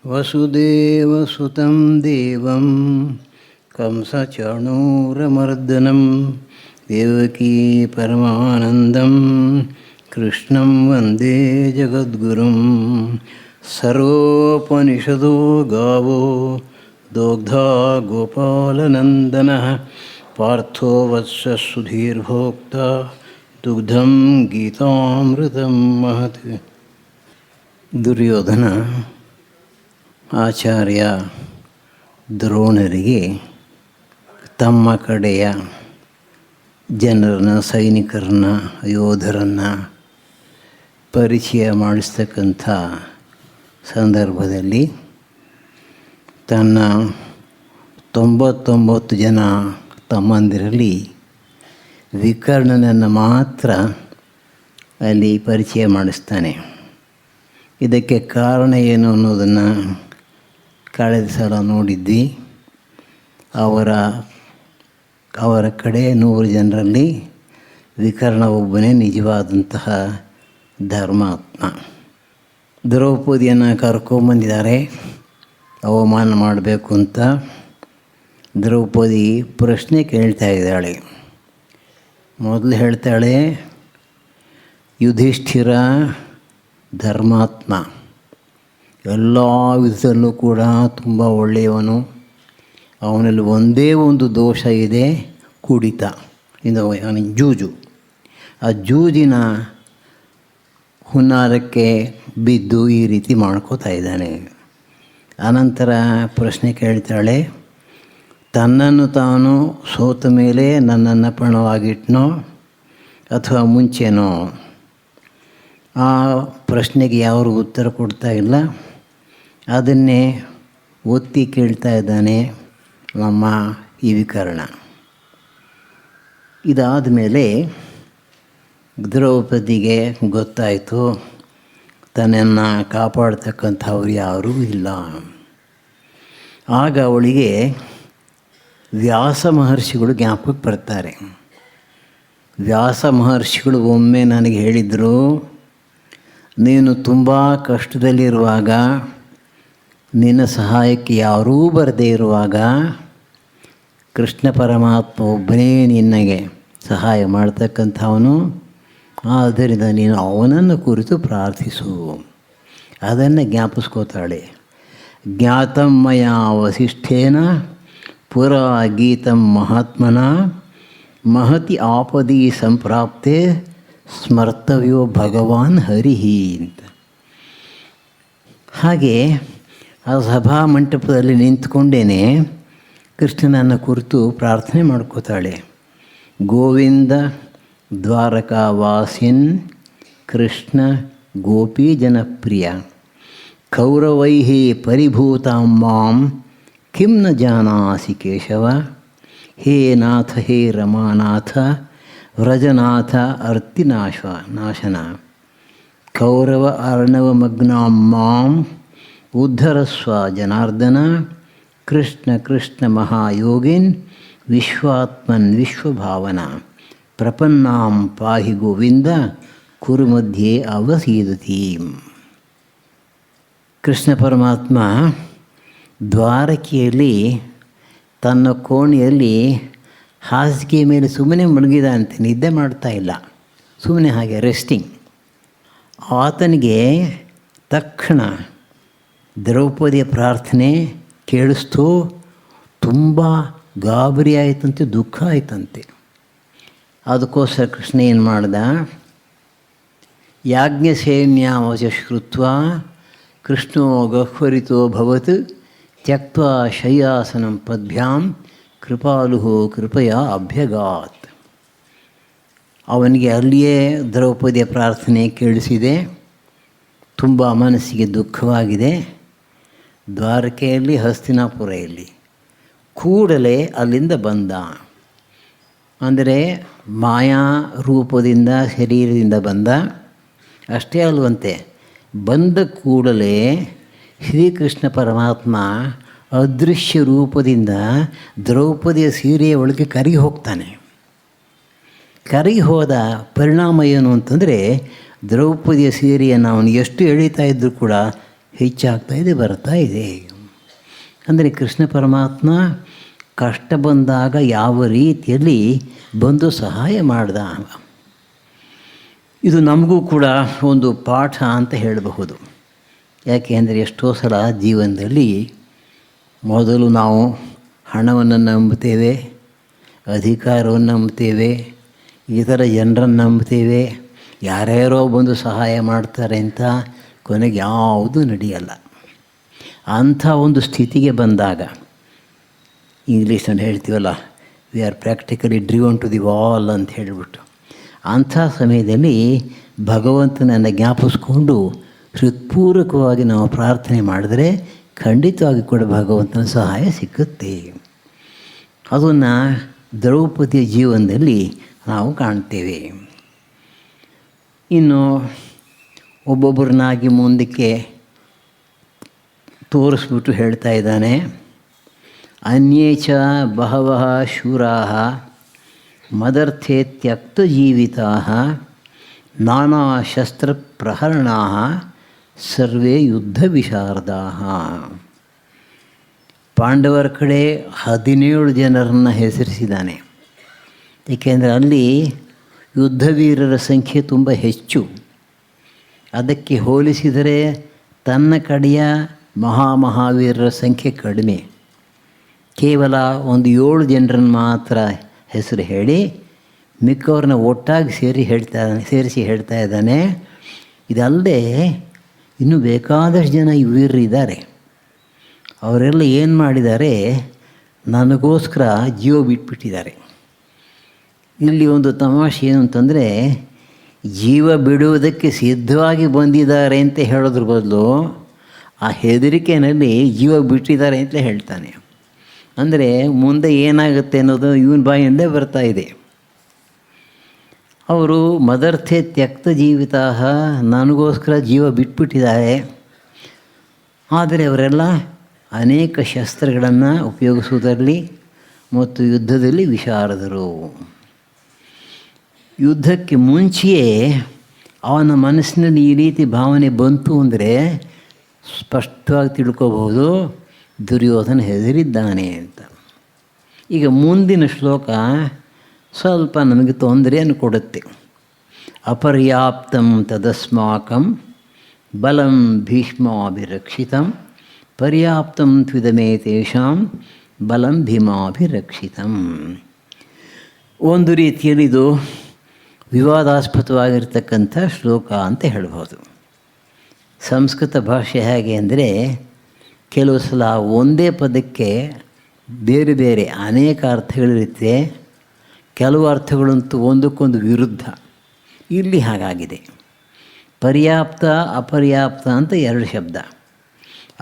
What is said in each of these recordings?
ವಸುದೇವಸುತಂ ದೇವಂ ಕಂಸಚಾಣೂರಮರ್ದನಂ ದೇವಕೀ ಪರಮಾನಂದಂ ಕೃಷ್ಣಂ ವಂದೇ ಜಗದ್ಗುರುಂ. ಸರ್ವೋಪನಿಷದೋ ಗಾವೋ ದೋಗ್ಧಾ ಗೋಪಾಲನಂದನಃ ಪಾರ್ಥೋ ವತ್ಸ ಸುಧೀರ್ಭೋಕ್ತ ದುಗ್ಧಂ ಗೀತಾಮೃತಂ ಮಹತ್. ದುರ್ಯೋಧನ ಆಚಾರ್ಯ ದ್ರೋಣರಿಗೆ ತಮ್ಮ ಕಡೆಯ ಜನರನ್ನ, ಸೈನಿಕರನ್ನ, ಯೋಧರನ್ನು ಪರಿಚಯ ಮಾಡಿಸ್ತಕ್ಕಂಥ ಸಂದರ್ಭದಲ್ಲಿ ತನ್ನ 99 ಜನ ತಮ್ಮಂದಿರಲ್ಲಿ ವಿಕರ್ಣನನ್ನು ಮಾತ್ರ ಅಲ್ಲಿ ಪರಿಚಯ ಮಾಡಿಸ್ತಾನೆ. ಇದಕ್ಕೆ ಕಾರಣ ಏನು ಅನ್ನೋದನ್ನು ಕಳೆದ ಸಲ ನೋಡಿದ್ವಿ. ಅವರ ಕಡೆ 100 ಜನರಲ್ಲಿ ವಿಕರ್ಣ ಒಬ್ಬನೇ ನಿಜವಾದಂತಹ ಧರ್ಮಾತ್ಮ. ದ್ರೌಪದಿಯನ್ನು ಕರ್ಕೊಂಬಂದಿದ್ದಾರೆ ಅವಮಾನ ಮಾಡಬೇಕು ಅಂತ. ದ್ರೌಪದಿ ಪ್ರಶ್ನೆ ಕೇಳ್ತಾ ಇದ್ದಾಳೆ. ಮೊದಲು ಹೇಳ್ತಾಳೆ, ಯುಧಿಷ್ಠಿರ ಧರ್ಮಾತ್ಮ, ಎಲ್ಲ ವಿಧದಲ್ಲೂ ಕೂಡ ತುಂಬ ಒಳ್ಳೆಯವನು. ಅವನಲ್ಲಿ ಒಂದೇ ಒಂದು ದೋಷ ಇದೆ, ಕುಡಿತ. ಇದು ಜೂಜು. ಆ ಜೂಜಿನ ಹುನ್ನಾರಕ್ಕೆ ಬಿದ್ದು ಈ ರೀತಿ ಮಾಡ್ಕೋತಾ ಇದ್ದಾನೆ. ಅನಂತರ ಪ್ರಶ್ನೆ ಕೇಳ್ತಾಳೆ, ತನ್ನನ್ನು ತಾನು ಸೋತ ಮೇಲೆ ನನ್ನನ್ನು ಪಣವಾಗಿಟ್ನೋ ಅಥವಾ ಮುಂಚೆನೋ? ಆ ಪ್ರಶ್ನೆಗೆ ಯಾರು ಉತ್ತರ ಕೊಡ್ತಾ ಇಲ್ಲ. ಅದನ್ನೇ ಒತ್ತಿ ಕೇಳ್ತಾ ಇದ್ದಾನೆ ನಮ್ಮ ಈ ವಿಕರ್ಣ. ಇದಾದ ಮೇಲೆ ದ್ರೌಪದಿಗೆ ಗೊತ್ತಾಯಿತು, ತನ್ನನ್ನು ಕಾಪಾಡ್ತಕ್ಕಂಥವ್ರು ಯಾರೂ ಇಲ್ಲ. ಆಗ ಅವಳಿಗೆ ವ್ಯಾಸ ಮಹರ್ಷಿಗಳು ಜ್ಞಾಪಕಕ್ಕೆ ಬರ್ತಾರೆ. ವ್ಯಾಸ ಮಹರ್ಷಿಗಳು ಒಮ್ಮೆ ನನಗೆ ಹೇಳಿದರು, ನೀನು ತುಂಬ ಕಷ್ಟದಲ್ಲಿರುವಾಗ, ನಿನ್ನ ಸಹಾಯಕ್ಕೆ ಯಾರೂ ಬರದೇ ಇರುವಾಗ ಕೃಷ್ಣ ಪರಮಾತ್ಮ ಒಬ್ಬನೇ ನಿನಗೆ ಸಹಾಯ ಮಾಡ್ತಕ್ಕಂಥವನು. ಆದ್ದರಿಂದ ನೀನು ಅವನನ್ನು ಕುರಿತು ಪ್ರಾರ್ಥಿಸು. ಅದನ್ನು ಜ್ಞಾಪಿಸ್ಕೋತಾಳೆ. ಜ್ಞಾತಂ ಮಯಾ ವಸಿಷ್ಠೇನ ಪುರಾ ಗೀತಂ ಮಹಾತ್ಮನ ಮಹತಿ ಆಪದಿ ಸಂಪ್ರಾಪ್ತೆ ಸ್ಮರ್ತವ್ಯೋ ಭಗವಾನ್ ಹರಿಹಿ ಅಂತ. ಹಾಗೆ ಆ ಸಭಾ ಮಂಟಪದಲ್ಲಿ ನಿಂತ್ಕೊಂಡೇನೆ ಕೃಷ್ಣನನ್ನು ಕುರಿತು ಪ್ರಾರ್ಥನೆ ಮಾಡ್ಕೋತಾಳೆ. ಗೋವಿಂದ ದ್ವಾರಕಾವಾಸಿನ್ ಕೃಷ್ಣ ಗೋಪಿ ಜನಪ್ರಿಯ ಕೌರವೈ ಪರಿಭೂತಾಂ ಮಾಂ ಕಿಂ ನ ಜಾನಾಸಿ ಕೇಶವ. ಹೇ ನಾಥ ಹೇ ರಮಾನಾಥ ವ್ರಜನಾಥ ನಾಶನ ಕೌರವ ಅರ್ಣವಮಗ್ನಾಂ ಮಾಂ ಉದ್ಧರಸ್ವ ಜನಾರ್ದನ. ಕೃಷ್ಣ ಕೃಷ್ಣ ಮಹಾಯೋಗಿನ್ ವಿಶ್ವಾತ್ಮನ್ ವಿಶ್ವಭಾವನ ಪ್ರಪನ್ನಾಂ ಪಾಹಿ ಗೋವಿಂದ ಕುರು ಮಧ್ಯೆ ಅವಸೀದತಿ. ಕೃಷ್ಣ ಪರಮಾತ್ಮ ದ್ವಾರಕೆಯಲ್ಲಿ ತನ್ನ ಕೋಣೆಯಲ್ಲಿ ಹಾಸಿಗೆ ಮೇಲೆ ಸುಮ್ಮನೆ ಮಲಗಿದಂತೆ, ನಿದ್ದೆ ಮಾಡ್ತಾ ಇಲ್ಲ, ಸುಮ್ಮನೆ ಹಾಗೆ ರೆಸ್ಟಿಂಗ್. ಆತನಿಗೆ ತಕ್ಷಣ ದ್ರೌಪದಿಯ ಪ್ರಾರ್ಥನೆ ಕೇಳಿಸ್ತು. ತುಂಬ ಗಾಬರಿ ಆಯಿತಂತೆ, ದುಃಖ ಆಯಿತಂತೆ. ಅದಕ್ಕೋಸ್ಕರ ಕೃಷ್ಣ ಏನು ಮಾಡ್ದ, ಯಾಜ್ಞಸೇನ್ಯಾವಚ ಶ್ರುತ್ವ ಕೃಷ್ಣೋ ಗಹ್ವರಿತೋ ಭವತ್ ತ್ಯಕ್ತ್ವಾ ಶಯ್ಯಾಸನಂ ಪದ್ಭ್ಯಾಂ ಕೃಪಾಲು ಕೃಪಯ ಅಭ್ಯಗಾತ್. ಅವನಿಗೆ ಅಲ್ಲಿಯೇ ದ್ರೌಪದಿಯ ಪ್ರಾರ್ಥನೆ ಕೇಳಿಸಿದೆ. ತುಂಬ ಮನಸ್ಸಿಗೆ ದುಃಖವಾಗಿದೆ. ದ್ವಾರಕೆಯಲ್ಲಿ, ಹಸ್ತಿನಾಪುರೆಯಲ್ಲಿ ಕೂಡಲೇ ಅಲ್ಲಿಂದ ಬಂದ. ಅಂದರೆ ಮಾಯಾ ರೂಪದಿಂದ, ಶರೀರದಿಂದ ಬಂದ. ಅಷ್ಟೇ ಅಲ್ವಂತೆ, ಬಂದ ಕೂಡಲೇ ಶ್ರೀಕೃಷ್ಣ ಪರಮಾತ್ಮ ಅದೃಶ್ಯ ರೂಪದಿಂದ ದ್ರೌಪದಿಯ ಸೀರೆಯ ಒಳಗೆ ಕರಗಿ ಹೋಗ್ತಾನೆ. ಕರಗಿ ಹೋದ ಪರಿಣಾಮ ಏನು ಅಂತಂದರೆ, ದ್ರೌಪದಿಯ ಸೀರೆಯನ್ನು ಅವನು ಎಷ್ಟು ಎಳೀತಾ ಇದ್ದರೂ ಕೂಡ ಹೆಚ್ಚಾಗ್ತಾ ಇದೆ, ಬರ್ತಾ ಇದೆ. ಅಂದರೆ ಕೃಷ್ಣ ಪರಮಾತ್ಮ ಕಷ್ಟ ಬಂದಾಗ ಯಾವ ರೀತಿಯಲ್ಲಿ ಬಂದು ಸಹಾಯ ಮಾಡ್ದ, ಇದು ನಮಗೂ ಕೂಡ ಒಂದು ಪಾಠ ಅಂತ ಹೇಳಬಹುದು. ಯಾಕೆ ಅಂದರೆ ಎಷ್ಟೋ ಸಲ ಜೀವನದಲ್ಲಿ ಮೊದಲು ನಾವು ಹಣವನ್ನು ನಂಬುತ್ತೇವೆ, ಅಧಿಕಾರವನ್ನು ನಂಬುತ್ತೇವೆ, ಇತರ ಜನರನ್ನು ನಂಬುತ್ತೇವೆ, ಯಾರ್ಯಾರೋ ಬಂದು ಸಹಾಯ ಮಾಡ್ತಾರೆ ಅಂತ ಕೊನೆಗೆ ಯಾವುದೂ ನಡೆಯಲ್ಲ. ಅಂಥ ಒಂದು ಸ್ಥಿತಿಗೆ ಬಂದಾಗ ಇಂಗ್ಲೀಷಲ್ಲಿ ಹೇಳ್ತೀವಲ್ಲ, we are practically driven to the wall ಅಂತ ಹೇಳಿಬಿಟ್ಟು, ಅಂಥ ಸಮಯದಲ್ಲಿ ಭಗವಂತನನ್ನು ಜ್ಞಾಪಿಸ್ಕೊಂಡು ಹೃತ್ಪೂರ್ವಕವಾಗಿ ನಾವು ಪ್ರಾರ್ಥನೆ ಮಾಡಿದ್ರೆ ಖಂಡಿತವಾಗಿ ಕೂಡ ಭಗವಂತನ ಸಹಾಯ ಸಿಕ್ಕುತ್ತೆ. ಅದನ್ನು ದ್ರೌಪದಿಯ ಜೀವನದಲ್ಲಿ ನಾವು ಕಾಣ್ತೇವೆ. ಇನ್ನು ಒಬ್ಬೊಬ್ಬರನ್ನಾಗಿ ಮುಂದಕ್ಕೆ ತೋರಿಸ್ಬಿಟ್ಟು ಹೇಳ್ತಾ ಇದ್ದಾನೆ, ಅನ್ಯೇ ಚ ಬಹವಃ ಶೂರಾಃ ಮದರ್ಥೇ ತ್ಯಕ್ತಜೀವಿತಾಃ ನಾನಾ ಶಸ್ತ್ರಪ್ರಹರಣಾಃ ಸರ್ವೇ ಯುದ್ಧ ವಿಶಾರದಾಃ. ಪಾಂಡವರ ಕಡೆ 17 ಜನರನ್ನು ಹೆಸರಿಸಿದ್ದಾನೆ. ಏಕೆಂದರೆ ಅಲ್ಲಿ ಯುದ್ಧವೀರರ ಸಂಖ್ಯೆ ತುಂಬ ಹೆಚ್ಚು. ಅದಕ್ಕೆ ಹೋಲಿಸಿದರೆ ತನ್ನ ಕಡೆಯ ಮಹಾವೀರರ ಸಂಖ್ಯೆ ಕಡಿಮೆ. ಕೇವಲ ಒಂದು 7 ಜನರನ್ನು ಮಾತ್ರ ಹೆಸರು ಹೇಳಿ ಮಿಕ್ಕವ್ರನ್ನ ಒಟ್ಟಾಗಿ ಸೇರಿಸಿ ಹೇಳ್ತಾ ಇದ್ದಾನೆ. ಇದಲ್ಲದೆ ಇನ್ನೂ ಬೇಕಾದಷ್ಟು ಜನ ವೀರರು ಇದ್ದಾರೆ. ಅವರೆಲ್ಲ ಏನು ಮಾಡಿದ್ದಾರೆ, ನನಗೋಸ್ಕರ ಜೀವ ಬಿಟ್ಬಿಟ್ಟಿದ್ದಾರೆ. ಇಲ್ಲಿ ಒಂದು ತಮಾಷೆ ಏನು ಅಂತಂದರೆ, ಜೀವ ಬಿಡುವುದಕ್ಕೆ ಸಿದ್ಧವಾಗಿ ಬಂದಿದ್ದಾರೆ ಅಂತ ಹೇಳೋದ್ರ ಬದಲು ಆ ಹೆದರಿಕೆಯಲ್ಲಿ ಜೀವ ಬಿಟ್ಟಿದ್ದಾರೆ ಅಂತ ಹೇಳ್ತಾನೆ. ಅಂದರೆ ಮುಂದೆ ಏನಾಗುತ್ತೆ ಅನ್ನೋದು ಇವನ ಬಾಯಿಂದಲೇ ಬರ್ತಾ ಇದೆ. ಅವರು ಮದರ್ಥೆ ತ್ಯಕ್ತ ಜೀವಿತ, ನನಗೋಸ್ಕರ ಜೀವ ಬಿಟ್ಬಿಟ್ಟಿದ್ದಾರೆ. ಆದರೆ ಅವರೆಲ್ಲ ಅನೇಕ ಶಸ್ತ್ರಗಳನ್ನು ಉಪಯೋಗಿಸುವುದರಲ್ಲಿ ಮತ್ತು ಯುದ್ಧದಲ್ಲಿ ವಿಶಾರದರು. ಯುದ್ಧಕ್ಕೆ ಮುಂಚೆಯೇ ಅವನ ಮನಸ್ಸಿನಲ್ಲಿ ಈ ರೀತಿ ಭಾವನೆ ಬಂತು ಅಂದರೆ ಸ್ಪಷ್ಟವಾಗಿ ತಿಳ್ಕೋಬಹುದು, ದುರ್ಯೋಧನ ಹೆದರಿದ್ದಾನೆ ಅಂತ. ಈಗ ಮುಂದಿನ ಶ್ಲೋಕ ಸ್ವಲ್ಪ ನಮಗೆ ತೊಂದರೆಯನ್ನು ಕೊಡುತ್ತೆ. ಅಪರ್ಯಾಪ್ತಂ ತದಸ್ಮಾಕಂ ಬಲಂ ಭೀಷ್ಮಾಭಿರಕ್ಷಿತಂ ಪರ್ಯಾಪ್ತಂ ತ್ವಿದಮೇ ತೇಷಾಂ ಬಲಂ ಭೀಮಾಭಿರಕ್ಷಿತಂ. ಒಂದು ರೀತಿಯಲ್ಲಿ ಇದು ವಿವಾದಾಸ್ಪದವಾಗಿರ್ತಕ್ಕಂಥ ಶ್ಲೋಕ ಅಂತ ಹೇಳ್ಬೋದು. ಸಂಸ್ಕೃತ ಭಾಷೆ ಹೇಗೆ ಅಂದರೆ ಕೆಲವು ಸಲ ಒಂದೇ ಪದಕ್ಕೆ ಬೇರೆ ಬೇರೆ ಅನೇಕ ಅರ್ಥಗಳಿರುತ್ತೆ. ಕೆಲವು ಅರ್ಥಗಳಂತೂ ಒಂದಕ್ಕೊಂದು ವಿರುದ್ಧ. ಇಲ್ಲಿ ಹಾಗಾಗಿದೆ. ಪರ್ಯಾಪ್ತ ಅಪರ್ಯಾಪ್ತ ಅಂತ 2 ಶಬ್ದ.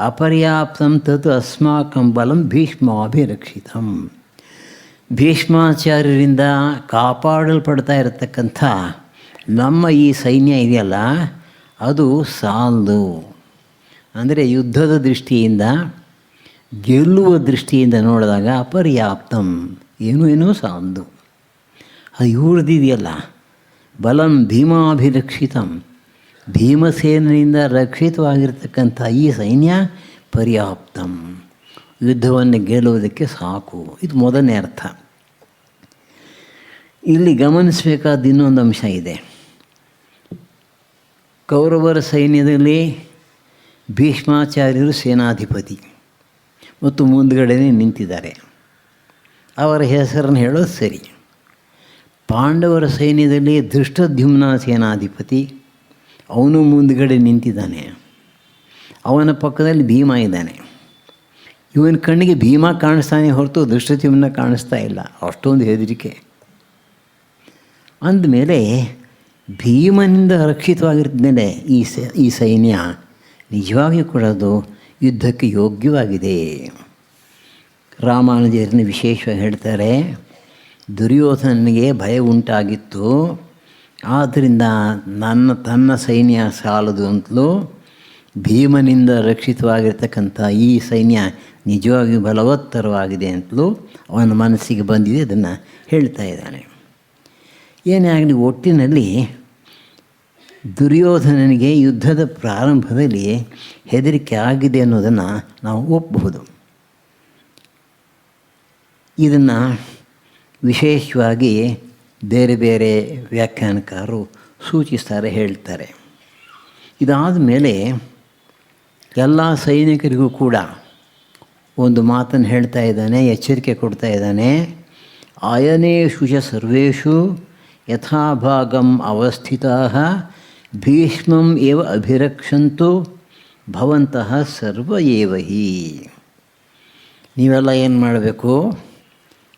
ಅಪರ್ಯಾಪ್ತಂ ತತ್ ಅಸ್ಮಾಕಂ ಬಲಂ ಭೀಷ್ಮಾಭಿರಕ್ಷಿತಂ. ಭೀಷ್ಮಾಚಾರ್ಯರಿಂದ ಕಾಪಾಡಲ್ಪಡ್ತಾ ಇರತಕ್ಕಂಥ ನಮ್ಮ ಈ ಸೈನ್ಯ ಇದೆಯಲ್ಲ, ಅದು ಸಾಲದು. ಅಂದರೆ ಯುದ್ಧದ ದೃಷ್ಟಿಯಿಂದ, ಗೆಲ್ಲುವ ದೃಷ್ಟಿಯಿಂದ ನೋಡಿದಾಗ ಅಪರ್ಯಾಪ್ತಂ, ಏನೂ ಸಾಲದು. ಅದು ಇವ್ರದ್ದಿದೆಯಲ್ಲ, ಬಲಂ ಭೀಮಾಭಿರಕ್ಷಿತಂ, ಭೀಮಸೇನಿಂದ ರಕ್ಷಿತವಾಗಿರ್ತಕ್ಕಂಥ ಈ ಸೈನ್ಯ ಪರ್ಯಾಪ್ತಂ, ಯುದ್ಧವನ್ನು ಗೆಲ್ಲುವುದಕ್ಕೆ ಸಾಕು. ಇದು ಮೊದಲನೇ ಅರ್ಥ. ಇಲ್ಲಿ ಗಮನಿಸಬೇಕಾದ ಇನ್ನೊಂದು ಅಂಶ ಇದೆ. ಕೌರವರ ಸೈನ್ಯದಲ್ಲಿ ಭೀಷ್ಮಾಚಾರ್ಯರು ಸೇನಾಧಿಪತಿ ಮತ್ತು ಮುಂದುಗಡೆನೇ ನಿಂತಿದ್ದಾರೆ. ಅವರ ಹೆಸರನ್ನು ಹೇಳೋದು ಸರಿ. ಪಾಂಡವರ ಸೈನ್ಯದಲ್ಲಿ ಧೃಷ್ಟದ್ಯುಮ್ನ ಸೇನಾಧಿಪತಿ, ಅವನು ಮುಂದುಗಡೆ ನಿಂತಿದ್ದಾನೆ. ಅವನ ಪಕ್ಕದಲ್ಲಿ ಭೀಮ ಇದ್ದಾನೆ. ಇವನ ಕಣ್ಣಿಗೆ ಭೀಮ ಕಾಣಿಸ್ತಾನೆ ಹೊರತು ಧೃಷ್ಟದ್ಯುಮ್ನ ಕಾಣಿಸ್ತಾ ಇಲ್ಲ. ಅಷ್ಟೊಂದು ಹೆದರಿಕೆ. ಅಂದಮೇಲೆ ಭೀಮನಿಂದ ರಕ್ಷಿತವಾಗಿರ್ತದೆ ಈ ಸೈನ್ಯ ನಿಜವಾಗಿಯೂ ಕೂಡ ಅದು ಯುದ್ಧಕ್ಕೆ ಯೋಗ್ಯವಾಗಿದೆ. ರಾಮಾನುಜರನ್ನು ವಿಶೇಷವಾಗಿ ಹೇಳ್ತಾರೆ, ದುರ್ಯೋಧನನಿಗೆ ಭಯ ಉಂಟಾಗಿತ್ತು, ಆದ್ದರಿಂದ ತನ್ನ ಸೈನ್ಯ ಸಾಲದು ಅಂತಲೂ ಭೀಮನಿಂದ ರಕ್ಷಿತವಾಗಿರ್ತಕ್ಕಂಥ ಈ ಸೈನ್ಯ ನಿಜವಾಗಿಯೂ ಬಲವತ್ತರವಾಗಿದೆ ಅಂತಲೂ ಅವನ ಮನಸ್ಸಿಗೆ ಬಂದಿದೆ. ಅದನ್ನು ಹೇಳ್ತಾ ಇದ್ದಾನೆ. ಏನೇ ಆಗಲಿ, ಒಟ್ಟಿನಲ್ಲಿ ದುರ್ಯೋಧನನಿಗೆ ಯುದ್ಧದ ಪ್ರಾರಂಭದಲ್ಲಿ ಹೆದರಿಕೆ ಆಗಿದೆ ಅನ್ನೋದನ್ನು ನಾವು ಒಪ್ಪಬಹುದು. ಇದನ್ನು ವಿಶೇಷವಾಗಿ ಬೇರೆ ಬೇರೆ ವ್ಯಾಖ್ಯಾನಕಾರರು ಸೂಚಿಸ್ತಾರೆ, ಹೇಳ್ತಾರೆ. ಇದಾದ ಮೇಲೆ ಎಲ್ಲ ಸೈನಿಕರಿಗೂ ಕೂಡ ಒಂದು ಮಾತನ್ನು ಹೇಳ್ತಾ ಇದ್ದಾನೆ, ಎಚ್ಚರಿಕೆ ಕೊಡ್ತಾ ಇದ್ದಾನೆ. ಆಯನೇಷು ಚ ಸರ್ವೇಷು ಯಥಾಭಾಗಂ ಅವಸ್ಥಿತಾಃ ಭೀಷ್ಮಂ ಏವ ಅಭಿರಕ್ಷಂತು ಭವಂತಃ ಸರ್ವ ಏವ ಹಿ. ನೀವೆಲ್ಲ ಏನು ಮಾಡಬೇಕು,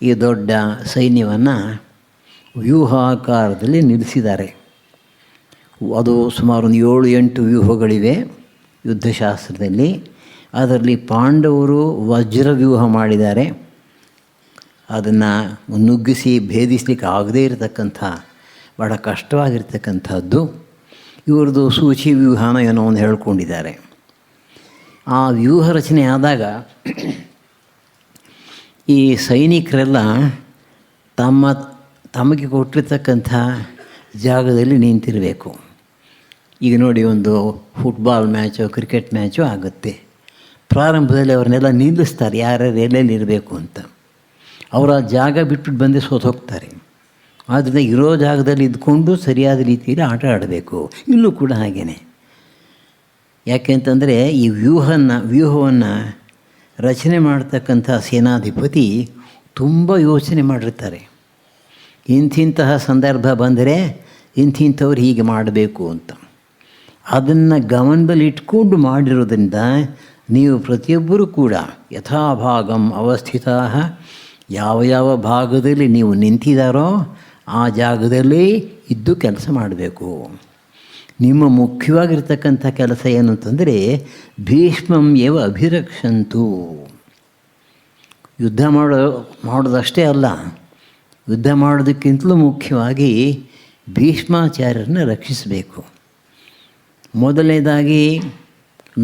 ಈ ದೊಡ್ಡ ಸೈನ್ಯವನ್ನು ವ್ಯೂಹಾಕಾರದಲ್ಲಿ ನಿಲ್ಲಿಸಿದ್ದಾರೆ. ಅದು ಸುಮಾರು ಒಂದು 7-8 ವ್ಯೂಹಗಳಿವೆ ಯುದ್ಧಶಾಸ್ತ್ರದಲ್ಲಿ. ಅದರಲ್ಲಿ ಪಾಂಡವರು ವಜ್ರ ವ್ಯೂಹ ಮಾಡಿದ್ದಾರೆ. ಅದನ್ನು ನುಗ್ಗಿಸಿ ಭೇದಿಸಲಿಕ್ಕೆ ಆಗದೇ ಇರತಕ್ಕಂಥ ಭಾಳ ಕಷ್ಟವಾಗಿರ್ತಕ್ಕಂಥದ್ದು. ಇವ್ರದ್ದು ಸೂಚಿ ವ್ಯೂಹನ ಏನೋ ಒಂದು ಹೇಳ್ಕೊಂಡಿದ್ದಾರೆ. ಆ ವ್ಯೂಹ ರಚನೆ ಆದಾಗ ಈ ಸೈನಿಕರೆಲ್ಲ ತಮಗೆ ಕೊಟ್ಟಿರ್ತಕ್ಕಂಥ ಜಾಗದಲ್ಲಿ ನಿಂತಿರಬೇಕು. ಈಗ ನೋಡಿ, ಒಂದು ಫುಟ್ಬಾಲ್ ಮ್ಯಾಚು ಕ್ರಿಕೆಟ್ ಮ್ಯಾಚು ಆಗುತ್ತೆ. ಪ್ರಾರಂಭದಲ್ಲಿ ಅವ್ರನ್ನೆಲ್ಲ ನಿಲ್ಲಿಸ್ತಾರೆ, ಯಾರ್ಯಾರು ಎಲ್ಲೆಲ್ಲಿ ಇರಬೇಕು ಅಂತ. ಅವರ ಜಾಗ ಬಿಟ್ಬಿಟ್ಟು ಬಂದು ಸೋತೋಗ್ತಾರೆ. ಆದ್ದರಿಂದ ಇರೋ ಜಾಗದಲ್ಲಿ ಇದ್ಕೊಂಡು ಸರಿಯಾದ ರೀತಿಯಲ್ಲಿ ಆಟ ಆಡಬೇಕು. ಇಲ್ಲೂ ಕೂಡ ಹಾಗೇ. ಯಾಕೆಂತಂದರೆ ಈ ವ್ಯೂಹವನ್ನು ರಚನೆ ಮಾಡ್ತಕ್ಕಂಥ ಸೇನಾಧಿಪತಿ ತುಂಬ ಯೋಚನೆ ಮಾಡಿರ್ತಾರೆ. ಇಂಥಿಂತಹ ಸಂದರ್ಭ ಬಂದರೆ ಇಂಥವ್ರು ಹೀಗೆ ಮಾಡಬೇಕು ಅಂತ. ಅದನ್ನು ಗಮನದಲ್ಲಿ ಇಟ್ಕೊಂಡು ಮಾಡಿರೋದ್ರಿಂದ ನೀವು ಪ್ರತಿಯೊಬ್ಬರೂ ಕೂಡ ಯಥಾಭಾಗಂ ಅವಸ್ಥಿತಾ, ಯಾವ ಯಾವ ಭಾಗದಲ್ಲಿ ನೀವು ನಿಂತಿದ್ದಾರೋ ಆ ಜಾಗದಲ್ಲಿ ಇದ್ದು ಕೆಲಸ ಮಾಡಬೇಕು. ನಿಮ್ಮ ಮುಖ್ಯವಾಗಿರ್ತಕ್ಕಂಥ ಕೆಲಸ ಏನು ಅಂತಂದರೆ ಭೀಷ್ಮಂ ಏವ ಅಭಿರಕ್ಷಂತು. ಯುದ್ಧ ಮಾಡೋದಷ್ಟೇ ಅಲ್ಲ, ಯುದ್ಧ ಮಾಡೋದಕ್ಕಿಂತಲೂ ಮುಖ್ಯವಾಗಿ ಭೀಷ್ಮಾಚಾರ್ಯರನ್ನ ರಕ್ಷಿಸಬೇಕು. ಮೊದಲನೇದಾಗಿ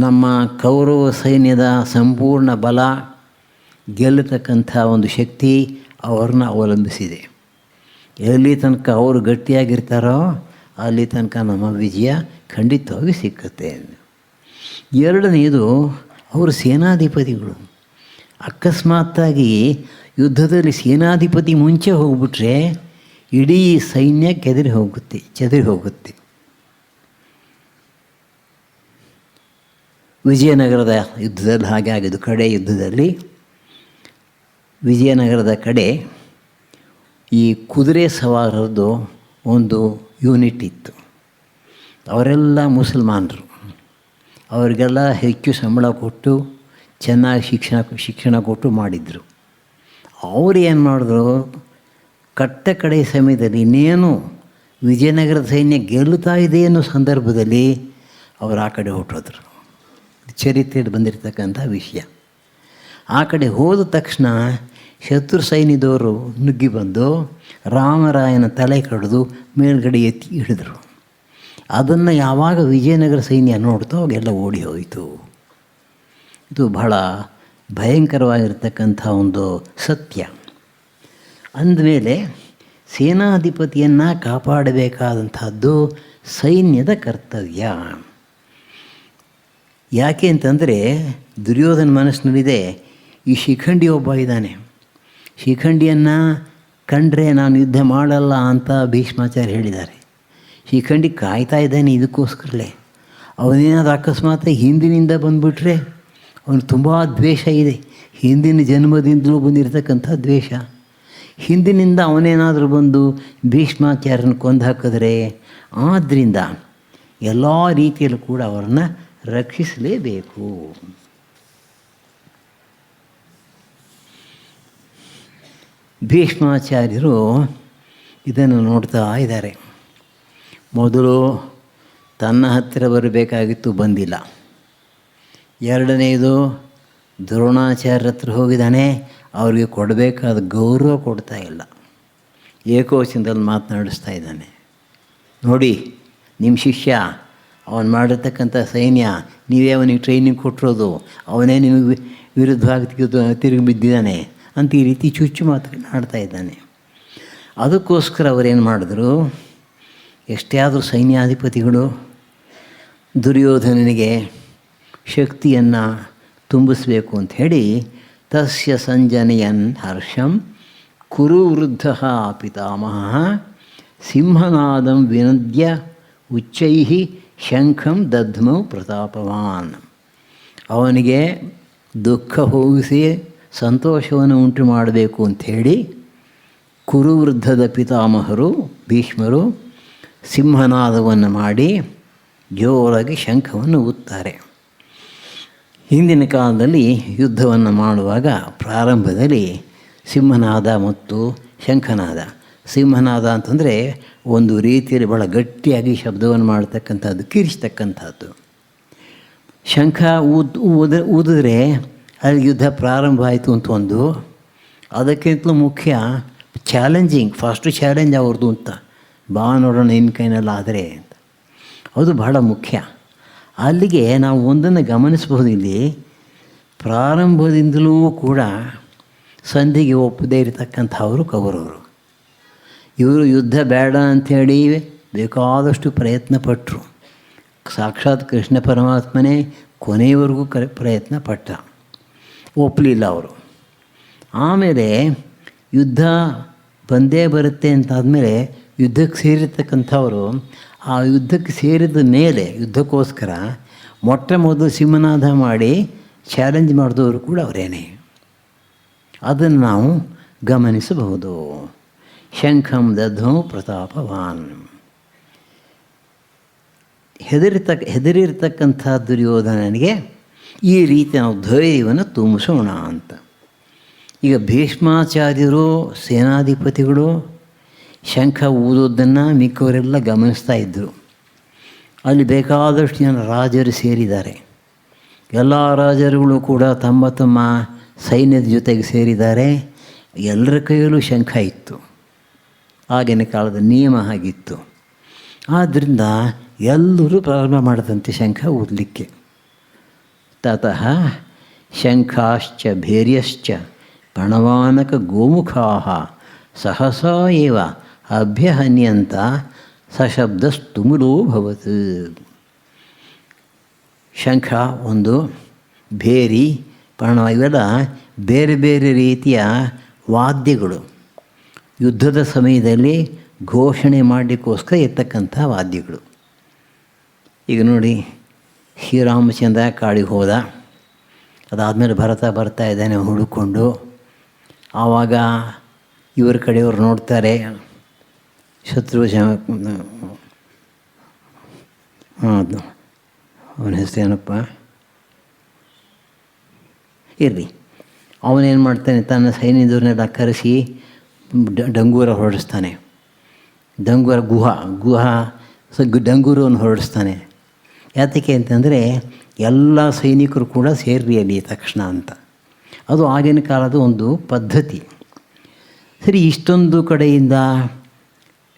ನಮ್ಮ ಕೌರವ ಸೈನ್ಯದ ಸಂಪೂರ್ಣ ಬಲ ಗೆಲ್ಲತಕ್ಕಂಥ ಒಂದು ಶಕ್ತಿ ಅವ್ರನ್ನ ಅವಲಂಬಿಸಿದೆ. ಎಲ್ಲಿ ತನಕ ಅವರು ಗಟ್ಟಿಯಾಗಿರ್ತಾರೋ ಅಲ್ಲಿ ತನಕ ನಮ್ಮ ವಿಜಯ ಖಂಡಿತವಾಗಿ ಸಿಕ್ಕುತ್ತೆ. ಎರಡನೆಯದು, ಅವರು ಸೇನಾಧಿಪತಿಗಳು. ಅಕಸ್ಮಾತ್ತಾಗಿ ಯುದ್ಧದಲ್ಲಿ ಸೇನಾಧಿಪತಿ ಮುಂಚೆ ಹೋಗ್ಬಿಟ್ರೆ ಇಡೀ ಸೈನ್ಯ ಚದರಿ ಹೋಗುತ್ತೆ. ವಿಜಯನಗರದ ಯುದ್ಧದಲ್ಲಿ ಹಾಗೆ ಆಗಿದ್ದು. ಕಡೆ ಯುದ್ಧದಲ್ಲಿ ವಿಜಯನಗರದ ಕಡೆ ಈ ಕುದುರೆ ಸವಾರರದ್ದು ಒಂದು ಯೂನಿಟ್ ಇತ್ತು. ಅವರೆಲ್ಲ ಮುಸಲ್ಮಾನರು. ಅವರಿಗೆಲ್ಲ ಹೆಚ್ಚು ಸಂಬಳ ಕೊಟ್ಟು ಚೆನ್ನಾಗಿ ಶಿಕ್ಷಣ ಕೊಟ್ಟು ಮಾಡಿದರು. ಅವರು ಏನು ಮಾಡಿದ್ರು, ಕಡೆ ಸಮಯದಲ್ಲಿ ಇನ್ನೇನು ವಿಜಯನಗರದ ಸೈನ್ಯ ಗೆಲ್ಲುತ್ತಾ ಇದೆ ಅನ್ನೋ ಸಂದರ್ಭದಲ್ಲಿ ಅವರು ಆ ಕಡೆ ಹೊರಟೋದ್ರು. ಚರಿತ್ರೆಯಲ್ಲಿ ಬಂದಿರತಕ್ಕಂಥ ವಿಷಯ. ಆ ಕಡೆ ಹೋದ ತಕ್ಷಣ ಶತ್ರು ಸೈನ್ಯದವರು ನುಗ್ಗಿ ಬಂದು ರಾಮರಾಯನ ತಲೆ ಕಡಿದು ಮೇಲ್ಗಡೆ ಎತ್ತಿ ಹಿಡಿದ್ರು. ಅದನ್ನು ಯಾವಾಗ ವಿಜಯನಗರ ಸೈನ್ಯ ನೋಡ್ತೋ ಅವಾಗೆಲ್ಲ ಓಡಿ ಹೋಯಿತು. ಇದು ಬಹಳ ಭಯಂಕರವಾಗಿರ್ತಕ್ಕಂಥ ಒಂದು ಸತ್ಯ. ಅಂದಮೇಲೆ ಸೇನಾಧಿಪತಿಯನ್ನು ಕಾಪಾಡಬೇಕಾದಂಥದ್ದು ಸೈನ್ಯದ ಕರ್ತವ್ಯ. ಯಾಕೆ ಅಂತಂದರೆ ದುರ್ಯೋಧನ ಮನಸ್ಸಿನಲ್ಲಿದೆ, ಈ ಶಿಖಂಡಿ ಒಬ್ಬ ಇದ್ದಾನೆ, ಶಿಖಂಡಿಯನ್ನು ಕಂಡ್ರೆ ನಾನು ಯುದ್ಧ ಮಾಡಲ್ಲ ಅಂತ ಭೀಷ್ಮಾಚಾರ್ಯ ಹೇಳಿದ್ದಾರೆ. ಶಿಖಂಡಿ ಕಾಯ್ತಾ ಇದ್ದಾನೆ ಇದಕ್ಕೋಸ್ಕರಲೇ. ಅವನೇನಾದ್ರು ಅಕಸ್ಮಾತ್ ಹಿಂದಿನಿಂದ ಬಂದುಬಿಟ್ರೆ ಅವನು ತುಂಬ ದ್ವೇಷ ಇದೆ, ಹಿಂದಿನ ಜನ್ಮದಿಂದಲೂ ಬಂದಿರತಕ್ಕಂಥ ದ್ವೇಷ. ಹಿಂದಿನಿಂದ ಅವನೇನಾದರೂ ಬಂದು ಭೀಷ್ಮಾಚಾರ್ಯನ ಕೊಂದು ಹಾಕಿದ್ರೆ, ಆದ್ದರಿಂದ ಎಲ್ಲ ರೀತಿಯಲ್ಲೂ ಕೂಡ ಅವರನ್ನು ರಕ್ಷಿಸಲೇಬೇಕು. ಭೀಷ್ಮಾಚಾರ್ಯರು ಇದನ್ನು ನೋಡ್ತಾ ಇದ್ದಾರೆ. ಮೊದಲು ತನ್ನ ಹತ್ತಿರ ಬರಬೇಕಾಗಿತ್ತು, ಬಂದಿಲ್ಲ. ಎರಡನೆಯದು, ದ್ರೋಣಾಚಾರ್ಯರ ಹತ್ರ ಹೋಗಿದ್ದಾನೆ, ಅವ್ರಿಗೆ ಕೊಡಬೇಕಾದ ಗೌರವ ಕೊಡ್ತಾ ಇಲ್ಲ, ಏಕವಚನದಲ್ಲಿ ಮಾತನಾಡಿಸ್ತಾ ಇದ್ದಾನೆ. ನೋಡಿ, ನಿಮ್ಮ ಶಿಷ್ಯ ಅವನು ಮಾಡಿರ್ತಕ್ಕಂಥ ಸೈನ್ಯ ನೀವೇ ಅವನಿಗೆ ಟ್ರೈನಿಂಗ್ ಕೊಟ್ಟಿರೋದು, ಅವನೇ ನಿಮಗೆ ವಿರುದ್ಧವಾಗಿ ತಿರುಗಿ ಬಿದ್ದಿದ್ದಾನೆ ಅಂತ ಈ ರೀತಿ ಚುಚ್ಚು ಮಾತುಗಳನ್ನ ಆಡ್ತಾ ಇದ್ದಾನೆ. ಅದಕ್ಕೋಸ್ಕರ ಅವರೇನು ಮಾಡಿದ್ರು, ಎಷ್ಟೇ ಆದರೂ ಸೈನ್ಯಾಧಿಪತಿಗಳು ದುರ್ಯೋಧನನಿಗೆ ಶಕ್ತಿಯನ್ನು ತುಂಬಿಸಬೇಕು ಅಂಥೇಳಿ ತಸ್ಯ ಸಂಜನಯನ್ ಹರ್ಷಂ ಕುರು ವೃದ್ಧ ಪಿತಾಮಹ ಸಿಂಹನಾದಂ ವಿನದ್ಯ ಉಚ್ಚೈ ಶಂಖಂ ದಧ್ಮೌ ಪ್ರತಾಪವಾನ್. ಅವನಿಗೆ ದುಃಖ ಹೋಗಿಸಿ ಸಂತೋಷವನ್ನು ಉಂಟು ಮಾಡಬೇಕು ಅಂಥೇಳಿ ಕುರುವೃದ್ಧದ ಪಿತಾಮಹರು ಭೀಷ್ಮರು ಸಿಂಹನಾದವನ್ನು ಮಾಡಿ ಜೋರಾಗಿ ಶಂಖವನ್ನು ಊದ್ತಾರೆ. ಹಿಂದಿನ ಕಾಲದಲ್ಲಿ ಯುದ್ಧವನ್ನು ಮಾಡುವಾಗ ಪ್ರಾರಂಭದಲ್ಲಿ ಸಿಂಹನಾದ ಮತ್ತು ಶಂಖನಾದ. ಸಿಂಹನಾದ ಅಂತಂದರೆ ಒಂದು ರೀತಿಯಲ್ಲಿ ಭಾಳ ಗಟ್ಟಿಯಾಗಿ ಶಬ್ದವನ್ನು ಮಾಡ್ತಕ್ಕಂಥದ್ದು, ಕಿರಿಸ್ತಕ್ಕಂಥದ್ದು. ಶಂಖ ಊದಿದ್ರೆ ಅಲ್ಲಿ ಯುದ್ಧ ಪ್ರಾರಂಭ ಆಯಿತು ಅಂತ ಒಂದು. ಅದಕ್ಕಿಂತಲೂ ಮುಖ್ಯ ಚಾಲೆಂಜಿಂಗ್, ಫಸ್ಟು ಚಾಲೆಂಜ್ ಅವ್ರದ್ದು ಅಂತ, ಬಾ ನೋಡೋಣ ನಿನ್ನ ಕೈನಲ್ಲಿ ಆದರೆ ಅಂತ. ಅದು ಬಹಳ ಮುಖ್ಯ. ಅಲ್ಲಿಗೆ ನಾವು ಒಂದನ್ನು ಗಮನಿಸ್ಬೋದು, ಇಲ್ಲಿ ಪ್ರಾರಂಭದಿಂದಲೂ ಕೂಡ ಸಂಧಿಗೆ ಒಪ್ಪದೇ ಇರತಕ್ಕಂಥವರು ಕೌರವರು. ಇವರು ಯುದ್ಧ ಬೇಡ ಅಂಥೇಳಿ ಬೇಕಾದಷ್ಟು ಪ್ರಯತ್ನ ಪಟ್ಟರು. ಸಾಕ್ಷಾತ್ ಕೃಷ್ಣ ಪರಮಾತ್ಮನೇ ಕೊನೆಯವರೆಗೂ ಪ್ರಯತ್ನ ಪಟ್ಟ, ಒಪ್ಪಲಿಲ್ಲ ಅವರು. ಆಮೇಲೆ ಯುದ್ಧ ಬಂದೇ ಬರುತ್ತೆ ಅಂತಾದಮೇಲೆ ಯುದ್ಧಕ್ಕೆ ಸೇರಿರ್ತಕ್ಕಂಥವರು ಆ ಯುದ್ಧಕ್ಕೆ ಸೇರಿದ ಮೇಲೆ ಯುದ್ಧಕ್ಕೋಸ್ಕರ ಮೊಟ್ಟ ಮೊದಲು ಸಿಂಹನಾದ ಮಾಡಿ ಚಾಲೆಂಜ್ ಮಾಡಿದವರು ಕೂಡ ಅವರೇನೆ. ಅದನ್ನು ನಾವು ಗಮನಿಸಬಹುದು. ಶಂಖಂ ದಧ್ಮೌ ಪ್ರತಾಪವಾನ್. ಹೆದರಿರ್ತಕ್ಕಂಥ ದುರ್ಯೋಧನನಿಗೆ ಈ ರೀತಿ ನಾವು ಧೈರ್ಯವನ್ನು ತುಂಬಿಸೋಣ ಅಂತ. ಈಗ ಭೀಷ್ಮಾಚಾರ್ಯರು ಸೇನಾಧಿಪತಿಗಳು ಶಂಖ ಊದೋದನ್ನು ಮಿಕ್ಕವರೆಲ್ಲ ಗಮನಿಸ್ತಾ ಇದ್ದರು. ಅಲ್ಲಿ ಬೇಕಾದಷ್ಟು ಜನ ರಾಜರು ಸೇರಿದ್ದಾರೆ. ಎಲ್ಲ ರಾಜರುಗಳು ಕೂಡ ತಮ್ಮ ತಮ್ಮ ಸೈನ್ಯದ ಜೊತೆಗೆ ಸೇರಿದ್ದಾರೆ. ಎಲ್ಲರ ಕೈಯಲ್ಲೂ ಶಂಖ ಇತ್ತು. ಆಗಿನ ಕಾಲದ ನಿಯಮ ಆಗಿತ್ತು. ಆದ್ದರಿಂದ ಎಲ್ಲರೂ ಪ್ರಾರಂಭ ಮಾಡಿದಂತೆ ಶಂಖ ಊದಲಿಕ್ಕೆ. ತತಃ ಶಂಖಾಶ್ಚ ಭೇರ್ಯಶ್ಚ ಪಣವಾನಕ ಗೋಮುಖಾಃ ಸಹಸಾ ಏವ ಅಭ್ಯಹನ್ಯಂತ ಸಶಬ್ದಸ್ತುಮುಲೋ ಭವತ್. ಶಂಖ ಒಂದು, ಭೇರಿ, ಪಣ ಇವೆಲ್ಲ ಬೇರೆ ಬೇರೆ ರೀತಿಯ ವಾದ್ಯಗಳು. ಯುದ್ಧದ ಸಮಯದಲ್ಲಿ ಘೋಷಣೆ ಮಾಡಲಿಕ್ಕೋಸ್ಕರ ಇರ್ತಕ್ಕಂಥ ವಾದ್ಯಗಳು. ಈಗ ನೋಡಿ, ಶ್ರೀರಾಮಚಂದ್ರ ಕಾಡಿಗೆ ಹೋದ. ಅದಾದಮೇಲೆ ಭರತ ಬರ್ತಾ ಇದ್ದಾನೆ ಹುಡುಕೊಂಡು. ಆವಾಗ ಇವರ ಕಡೆಯವರು ನೋಡ್ತಾರೆ, ಶತ್ರು ಅವನ ಹೆಸರೇನಪ್ಪ ಇರಲಿ. ಅವನೇನು ಮಾಡ್ತಾನೆ, ತನ್ನ ಸೈನ್ಯದವ್ರನ್ನೆಲ್ಲ ಕರೆಸಿ ಡಂಗೂರ ಹೊರಡಿಸ್ತಾನೆ. ಡಂಗೂರವನ್ನು ಹೊರಡಿಸ್ತಾನೆ. ಯಾತಕ್ಕೆ ಅಂತಂದರೆ ಎಲ್ಲ ಸೈನಿಕರು ಕೂಡ ಸೇರ್ರಿ ಅಲ್ಲಿ ತಕ್ಷಣ ಅಂತ. ಅದು ಆಗಿನ ಕಾಲದ ಒಂದು ಪದ್ಧತಿ. ಸರಿ, ಇಷ್ಟೊಂದು ಕಡೆಯಿಂದ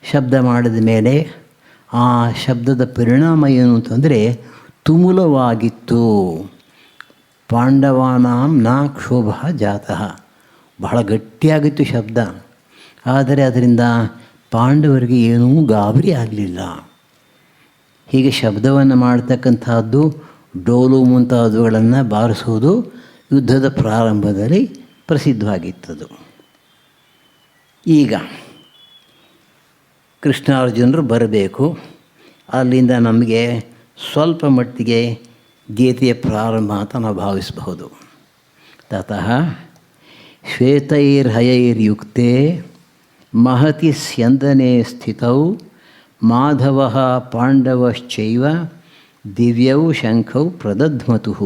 ಶಬ್ದ ಮಾಡಿದ ಮೇಲೆ ಆ ಶಬ್ದದ ಪರಿಣಾಮ ಏನು ಅಂತಂದರೆ ತುಮುಲವಾಗಿತ್ತು. ಪಾಂಡವಾನಾಂ ನ ಕ್ಷೋಭ ಜಾತಃ. ಬಹಳ ಗಟ್ಟಿಯಾಗಿತ್ತು ಶಬ್ದ. ಆದರೆ ಅದರಿಂದ ಪಾಂಡವರಿಗೆ ಏನೂ ಗಾಬರಿ ಆಗಲಿಲ್ಲ. ಹೀಗೆ ಶಬ್ದವನ್ನು ಮಾಡ್ತಕ್ಕಂಥದ್ದು, ಡೋಲು ಮುಂತಾದವುಗಳನ್ನು ಬಾರಿಸುವುದು ಯುದ್ಧದ ಪ್ರಾರಂಭದಲ್ಲಿ ಪ್ರಸಿದ್ಧವಾಗಿತ್ತದು. ಈಗ ಕೃಷ್ಣಾರ್ಜುನರು ಬರಬೇಕು. ಅಲ್ಲಿಂದ ನಮಗೆ ಸ್ವಲ್ಪ ಮಟ್ಟಿಗೆ ಗೀತೆಯ ಪ್ರಾರಂಭ ಅಂತ ನಾವು ಭಾವಿಸಬಹುದು. ತತಃ ಶ್ವೇತೈರ್ಹಯೈರ್ಯುಕ್ತೆ ಮಹತಿ ಸ್ಯಂದನೆ ಸ್ಥಿತೌ ಮಾಧವಃ ಪಾಂಡವಶ್ಚೈವ ದಿವ್ಯೌ ಶಂಖೌ ಪ್ರದಧ್ಮತುಃ.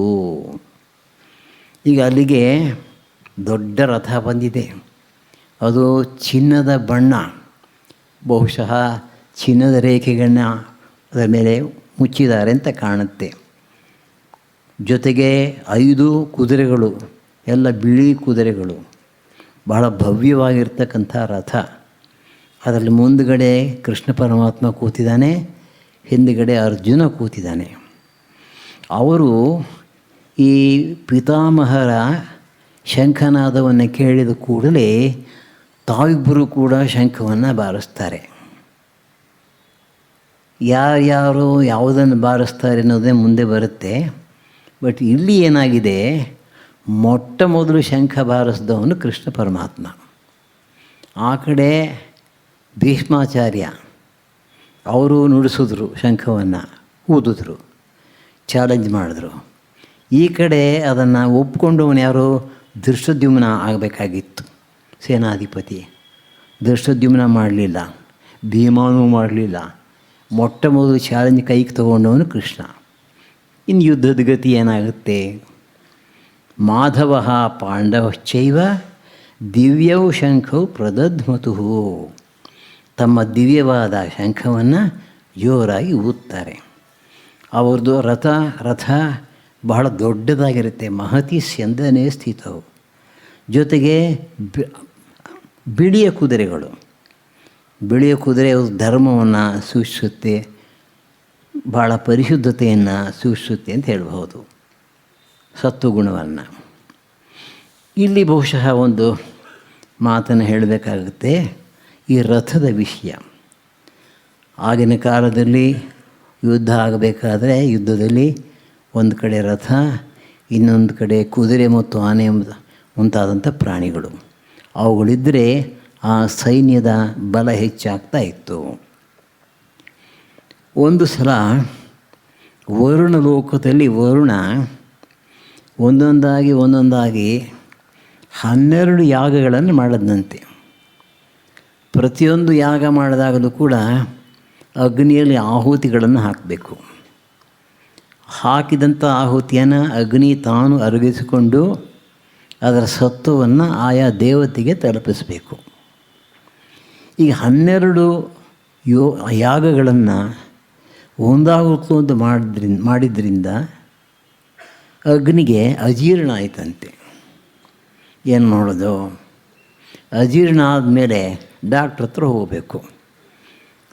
ಈಗ ಅಲ್ಲಿಗೆ ದೊಡ್ಡ ರಥ ಬಂದಿದೆ. ಅದು ಚಿನ್ನದ ಬಣ್ಣ, ಬಹುಶಃ ಚಿನ್ನದ ರೇಖೆಗಳನ್ನ ಅದರ ಮೇಲೆ ಮುಚ್ಚಿದ್ದಾರೆ ಅಂತ ಕಾಣುತ್ತೆ. ಜೊತೆಗೆ 5 ಕುದುರೆಗಳು, ಎಲ್ಲ ಬಿಳಿ ಕುದುರೆಗಳು, ಬಹಳ ಭವ್ಯವಾಗಿರ್ತಕ್ಕಂಥ ರಥ. ಅದರಲ್ಲಿ ಮುಂದುಗಡೆ ಕೃಷ್ಣ ಪರಮಾತ್ಮ ಕೂತಿದ್ದಾನೆ, ಹಿಂದುಗಡೆ ಅರ್ಜುನ ಕೂತಿದ್ದಾನೆ. ಅವರು ಈ ಪಿತಾಮಹರ ಶಂಖನಾದವನ್ನು ಕೇಳಿದ ಕೂಡಲೇ ತಾವಿಬ್ಬರು ಕೂಡ ಶಂಖವನ್ನು ಬಾರಿಸ್ತಾರೆ. ಯಾರ್ಯಾರು ಯಾವುದನ್ನು ಬಾರಿಸ್ತಾರೆ ಅನ್ನೋದೇ ಮುಂದೆ ಬರುತ್ತೆ. ಬಟ್ ಇಲ್ಲಿ ಏನಾಗಿದೆ, ಮೊಟ್ಟ ಮೊದಲು ಶಂಖ ಬಾರಿಸಿದವನು ಕೃಷ್ಣ ಪರಮಾತ್ಮ. ಆ ಕಡೆ ಭೀಷ್ಮಾಚಾರ್ಯ ಅವರು ನುಡಿಸಿದ್ರು, ಶಂಖವನ್ನು ಊದಿದ್ರು, ಚಾಲೆಂಜ್ ಮಾಡಿದ್ರು. ಈ ಕಡೆ ಅದನ್ನು ಒಪ್ಕೊಂಡವನು ಯಾರು? ಧೃಷ್ಟದ್ಯುಮ್ನ ಆಗಬೇಕಾಗಿತ್ತು, ಸೇನಾಧಿಪತಿ. ಧೃಷ್ಟದ್ಯುಮ್ನ ಮಾಡಲಿಲ್ಲ, ಭೀಮಾನೂ ಮಾಡಲಿಲ್ಲ. ಮೊಟ್ಟ ಮೊದಲು ಚಾಲೆಂಜ್ ಕೈಗೆ ತಗೊಂಡವನು ಕೃಷ್ಣ. ಇನ್ನು ಯುದ್ಧದ ಗತಿ ಏನಾಗುತ್ತೆ? ಮಾಧವ ಪಾಂಡವಶ್ಚೈವ ದಿವ್ಯೌ ಶಂಖೌ ಪ್ರದಧ್ಮತು. ತಮ್ಮ ದಿವ್ಯವಾದ ಶಂಖವನ್ನು ಜೋರಾಗಿ ಊದ್ತಾರೆ. ಅವ್ರದ್ದು ರಥ ಬಹಳ ದೊಡ್ಡದಾಗಿರುತ್ತೆ, ಮಹತಿ ಸ್ಯಂದನೆ ಸ್ಥಿತವು. ಜೊತೆಗೆ ಬಿಳಿಯ ಕುದುರೆಗಳು. ಬಿಳಿಯ ಕುದುರೆ ಧರ್ಮವನ್ನು ಸೂಚಿಸುತ್ತೆ, ಭಾಳ ಪರಿಶುದ್ಧತೆಯನ್ನು ಸೂಚಿಸುತ್ತೆ ಅಂತ ಹೇಳ್ಬೋದು, ಸತ್ವಗುಣವನ್ನು. ಇಲ್ಲಿ ಬಹುಶಃ ಒಂದು ಮಾತನ್ನು ಹೇಳಬೇಕಾಗುತ್ತೆ, ಈ ರಥದ ವಿಷಯ. ಆಗಿನ ಕಾಲದಲ್ಲಿ ಯುದ್ಧ ಆಗಬೇಕಾದ್ರೆ ಯುದ್ಧದಲ್ಲಿ ಒಂದು ಕಡೆ ರಥ, ಇನ್ನೊಂದು ಕಡೆ ಕುದುರೆ ಮತ್ತು ಆನೆ ಮುಂತಾದಂಥ ಪ್ರಾಣಿಗಳು. ಅವುಗಳಿದ್ದರೆ ಆ ಸೈನ್ಯದ ಬಲ ಹೆಚ್ಚಾಗ್ತಾ ಇತ್ತು. ಒಂದು ಸಲ ವರುಣ ಲೋಕದಲ್ಲಿ ವರುಣ ಒಂದೊಂದಾಗಿ 12 ಯಾಗಗಳನ್ನು ಮಾಡಿದಂತೆ. ಪ್ರತಿಯೊಂದು ಯಾಗ ಮಾಡಿದಾಗಲೂ ಕೂಡ ಅಗ್ನಿಯಲ್ಲಿ ಆಹುತಿಗಳನ್ನು ಹಾಕಬೇಕು. ಹಾಕಿದಂಥ ಆಹುತಿಯನ್ನು ಅಗ್ನಿ ತಾನು ಅರಗಿಸಿಕೊಂಡು ಅದರ ಸತ್ವವನ್ನು ಆಯಾ ದೇವತೆಗೆ ತಲುಪಿಸಬೇಕು. ಈಗ 12 ಯಾಗಗಳನ್ನು ಒಂದಾಗುತ್ತೋ ಅಂತ ಮಾಡಿದ್ರಿಂದ ಅಗ್ನಿಗೆ ಅಜೀರ್ಣ ಆಯ್ತಂತೆ. ಏನು ಮಾಡೋದು? ಅಜೀರ್ಣ ಆದಮೇಲೆ ಡಾಕ್ಟ್ರ್ ಹತ್ರ ಹೋಗಬೇಕು.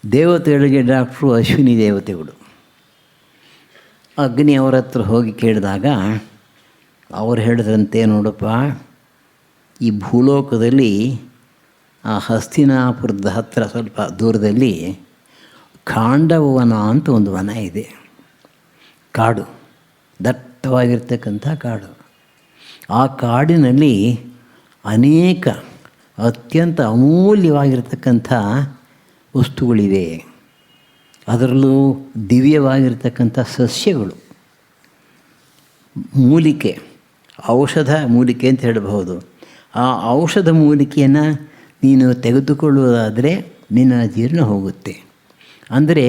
ದೇವತೆಗಳಿಗೆ ಡಾಕ್ಟ್ರು ಅಶ್ವಿನಿ ದೇವತೆಗಳು. ಅಗ್ನಿ ಅವರ ಹತ್ರ ಹೋಗಿ ಕೇಳಿದಾಗ ಅವ್ರು ಹೇಳಿದ್ರಂತೆ, ನೋಡಪ್ಪ, ಈ ಭೂಲೋಕದಲ್ಲಿ ಆ ಹಸ್ತಿನಾಪುರದ ಹತ್ತಿರ ಸ್ವಲ್ಪ ದೂರದಲ್ಲಿ ಖಾಂಡವನ ಅಂತ ಒಂದು ವನ ಇದೆ. ಕಾಡು, ದಟ್ಟವಾಗಿರ್ತಕ್ಕಂಥ ಕಾಡು. ಆ ಕಾಡಿನಲ್ಲಿ ಅನೇಕ ಅತ್ಯಂತ ಅಮೂಲ್ಯವಾಗಿರ್ತಕ್ಕಂಥ ವಸ್ತುಗಳಿವೆ. ಅದರಲ್ಲೂ ದಿವ್ಯವಾಗಿರ್ತಕ್ಕಂಥ ಸಸ್ಯಗಳು, ಮೂಲಿಕೆ, ಔಷಧ ಮೂಲಿಕೆ ಅಂತ ಹೇಳಬಹುದು. ಆ ಔಷಧ ಮೂಲಿಕೆಯನ್ನು ನೀನು ತೆಗೆದುಕೊಳ್ಳುವುದಾದರೆ ನಿನ್ನ ಜೀರ್ಣ ಹೋಗುತ್ತೆ. ಅಂದರೆ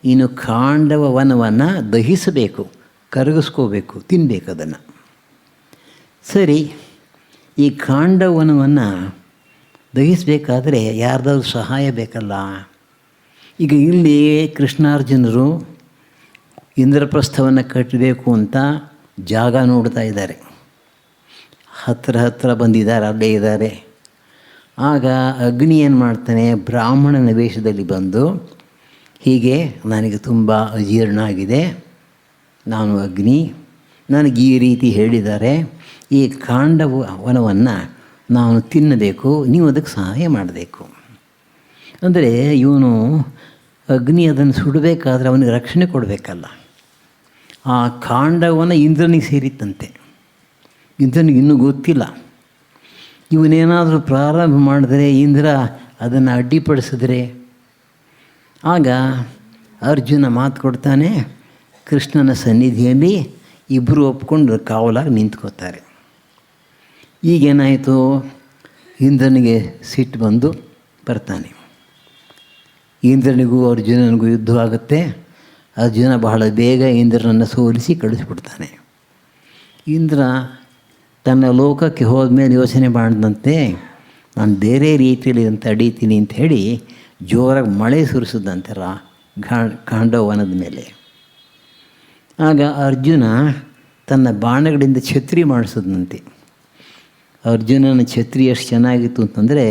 ನೀನು ಖಾಂಡವ ವನವನ್ನು ದಹಿಸಬೇಕು, ಕರಗಿಸ್ಕೋಬೇಕು, ತಿನ್ನಬೇಕು ಅದನ್ನು. ಸರಿ, ಈ ಖಾಂಡವನವನ್ನು ದಹಿಸಬೇಕಾದ್ರೆ ಯಾರ್ದಾದ್ರೂ ಸಹಾಯ ಬೇಕಲ್ಲ. ಈಗ ಇಲ್ಲಿ ಕೃಷ್ಣಾರ್ಜುನರು ಇಂದ್ರಪ್ರಸ್ಥವನ್ನು ಕಟ್ಟಬೇಕು ಅಂತ ಜಾಗ ನೋಡ್ತಾ ಇದ್ದಾರೆ. ಹತ್ತಿರ ಬಂದಿದ್ದಾರೆ, ಅಲ್ಲೇ ಇದ್ದಾರೆ. ಆಗ ಅಗ್ನಿ ಏನು ಮಾಡ್ತಾನೆ, ಬ್ರಾಹ್ಮಣನ ವೇಷದಲ್ಲಿ ಬಂದು, ಹೀಗೆ ನನಗೆ ತುಂಬ ಅಜೀರ್ಣ ಆಗಿದೆ, ನಾನು ಅಗ್ನಿ, ನನಗೆ ಈ ರೀತಿ ಹೇಳಿದ್ದಾರೆ, ಈ ಖಾಂಡವನವನ್ನು ನಾನು ತಿನ್ನಬೇಕು, ನೀವು ಅದಕ್ಕೆ ಸಹಾಯ ಮಾಡಬೇಕು. ಅಂದರೆ ಇವನು ಅಗ್ನಿ ಅದನ್ನು ಸುಡಬೇಕಾದ್ರೆ ಅವನಿಗೆ ರಕ್ಷಣೆ ಕೊಡಬೇಕಲ್ಲ. ಆ ಖಾಂಡವನ ಇಂದ್ರನಿಗೆ ಸೇರಿತ್ತಂತೆ. ಇಂದ್ರನಿಗೆ ಇನ್ನೂ ಗೊತ್ತಿಲ್ಲ. ಇವನೇನಾದರೂ ಪ್ರಾರಂಭ ಮಾಡಿದ್ರೆ, ಇಂದ್ರ ಅದನ್ನು ಅಡ್ಡಿಪಡಿಸಿದ್ರೆ, ಆಗ ಅರ್ಜುನ ಮಾತು ಕೊಡ್ತಾನೆ. ಕೃಷ್ಣನ ಸನ್ನಿಧಿಯಲ್ಲಿ ಇಬ್ಬರು ಒಪ್ಕೊಂಡು ಕಾವಲಾಗಿ ನಿಂತ್ಕೋತಾರೆ. ಈಗೇನಾಯಿತು, ಇಂದ್ರನಿಗೆ ಸಿಟ್ಟು ಬಂದು ಬರ್ತಾನೆ. ಇಂದ್ರನಿಗೂ ಅರ್ಜುನನಿಗೂ ಯುದ್ಧವಾಗುತ್ತೆ. ಅರ್ಜುನ ಬಹಳ ಬೇಗ ಇಂದ್ರನನ್ನು ಸೋಲಿಸಿ ಕಳಿಸ್ಬಿಡ್ತಾನೆ. ಇಂದ್ರ ತನ್ನ ಲೋಕಕ್ಕೆ ಹೋದ್ಮೇಲೆ ಯೋಚನೆ ಮಾಡಿದಂತೆ, ನಾನು ಬೇರೆ ರೀತಿಯಲ್ಲಿ ಅಂತ ತಡೀತೀನಿ ಅಂತ ಹೇಳಿ ಜೋರಾಗಿ ಮಳೆ ಸುರಿಸಿದಂತೆ ಖಾಂಡವನದ ಮೇಲೆ. ಆಗ ಅರ್ಜುನ ತನ್ನ ಬಾಣಗಳಿಂದ ಛತ್ರಿ ಮಾಡಿಸಿದಂತೆ. ಅರ್ಜುನನ ಛತ್ರಿ ಎಷ್ಟು ಚೆನ್ನಾಗಿತ್ತು ಅಂತಂದರೆ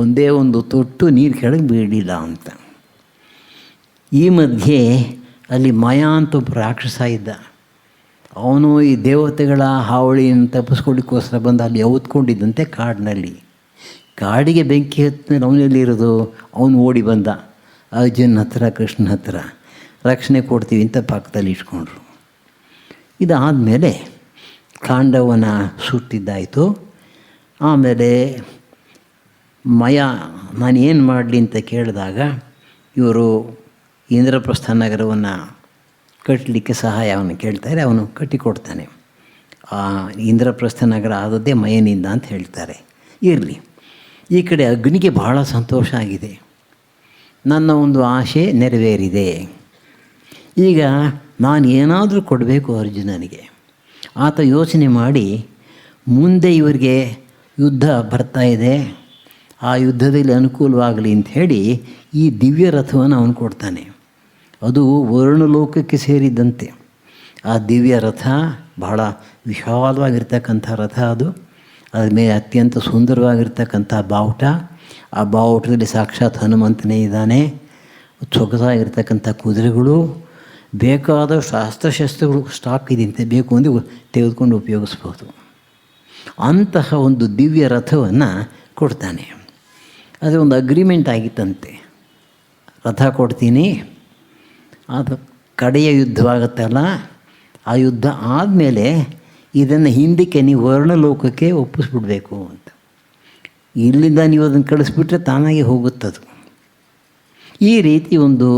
ಒಂದೇ ಒಂದು ತೊಟ್ಟು ನೀರು ಕೆಳಗೆ ಬೀಳಿಲ್ಲ ಅಂತ. ಈ ಮಧ್ಯೆ ಅಲ್ಲಿ ಮಯ ಅಂತ ಒಬ್ಬ ರಾಕ್ಷಸ ಇದ್ದ. ಅವನು ಈ ದೇವತೆಗಳ ಹಾವಳಿಯನ್ನು ತಪ್ಪಿಸ್ಕೊಳ್ಳಿಕ್ಕೋಸ್ಕರ ಬಂದು ಅಲ್ಲಿ ಔತ್ಕೊಂಡಿದ್ದಂತೆ ಕಾಡಿನಲ್ಲಿ. ಕಾಡಿಗೆ ಬೆಂಕಿ ಹತ್ತಿದ ಅವನಲ್ಲಿರೋದು, ಅವನು ಓಡಿ ಬಂದ. ಅರ್ಜುನ್ ಹತ್ರ ಕೃಷ್ಣನ ಹತ್ರ ರಕ್ಷಣೆ ಕೊಡ್ತೀವಿ ಅಂತ ಪಕ್ಕದಲ್ಲಿ ಇಟ್ಕೊಂಡ್ರು. ಇದಾದಮೇಲೆ ಕಾಂಡವನ ಸುಟ್ಟಿದ್ದಾಯಿತು. ಆಮೇಲೆ ನಾನು ಏನು ಮಾಡಲಿ ಅಂತ ಕೇಳಿದಾಗ ಇವರು ಇಂದ್ರಪ್ರಸ್ಥ ನಗರವನ್ನು ಕಟ್ಟಲಿಕ್ಕೆ ಸಹಾಯವನ್ನು ಕೇಳ್ತಾರೆ. ಅವನು ಕಟ್ಟಿಕೊಡ್ತಾನೆ. ಆ ಇಂದ್ರಪ್ರಸ್ಥ ನಗರ ಆದದ್ದೇ ಮಯನಿಂದ ಅಂತ ಹೇಳ್ತಾರೆ. ಇರಲಿ, ಈ ಕಡೆ ಅಗ್ನಿಗೆ ಬಹಳ ಸಂತೋಷ ಆಗಿದೆ, ನನ್ನ ಒಂದು ಆಸೆ ನೆರವೇರಿದೆ. ಈಗ ನಾನು ಏನಾದರೂ ಕೊಡಬೇಕು ಅರ್ಜುನನಿಗೆ. ಆತ ಯೋಚನೆ ಮಾಡಿ ಮುಂದೆ ಇವರಿಗೆ ಯುದ್ಧ ಬರ್ತಾ ಇದೆ, ಆ ಯುದ್ಧದಲ್ಲಿ ಅನುಕೂಲವಾಗಲಿ ಅಂಥೇಳಿ ಈ ದಿವ್ಯ ರಥವನ್ನು ಅವನು ಕೊಡ್ತಾನೆ. ಅದು ವರ್ಣಲೋಕಕ್ಕೆ ಸೇರಿದ್ದಂತೆ. ಆ ದಿವ್ಯ ರಥ ಬಹಳ ವಿಶಾಲವಾಗಿರ್ತಕ್ಕಂಥ ರಥ ಅದು. ಅದ್ರ ಮೇಲೆ ಅತ್ಯಂತ ಸುಂದರವಾಗಿರ್ತಕ್ಕಂಥ ಬಾವುಟ. ಆ ಬಾವುಟದಲ್ಲಿ ಸಾಕ್ಷಾತ್ ಹನುಮಂತನೇ ಇದ್ದಾನೆ. ಸೊಗಸಾಗಿರ್ತಕ್ಕಂಥ ಕುದುರೆಗಳು, ಬೇಕಾದ ಅಸ್ತ್ರಶಸ್ತ್ರಗಳು ಸ್ಟಾಕ್ ಇದೆಯಂತೆ, ಬೇಕು ಅಂದರೆ ತೆಗೆದುಕೊಂಡು ಉಪಯೋಗಿಸ್ಬೋದು. ಅಂತಹ ಒಂದು ದಿವ್ಯ ರಥವನ್ನು ಕೊಡ್ತಾನೆ. ಅದು ಒಂದು ಅಗ್ರಿಮೆಂಟ್ ಆಗಿತ್ತಂತೆ, ರಥ ಕೊಡ್ತೀನಿ, ಅದು ಕಡೆಯ ಯುದ್ಧವಾಗುತ್ತಲ್ಲ, ಆ ಯುದ್ಧ ಆದಮೇಲೆ ಇದನ್ನು ಹಿಂದಕ್ಕೆ ನೀವು ವರ್ಣಲೋಕಕ್ಕೆ ಒಪ್ಪಿಸ್ಬಿಡ್ಬೇಕು ಅಂತ. ಇಲ್ಲಿಂದ ನೀವು ಅದನ್ನು ಕಳಿಸ್ಬಿಟ್ರೆ ತಾನಾಗೆ ಹೋಗುತ್ತದು. ಈ ರೀತಿ ಒಂದು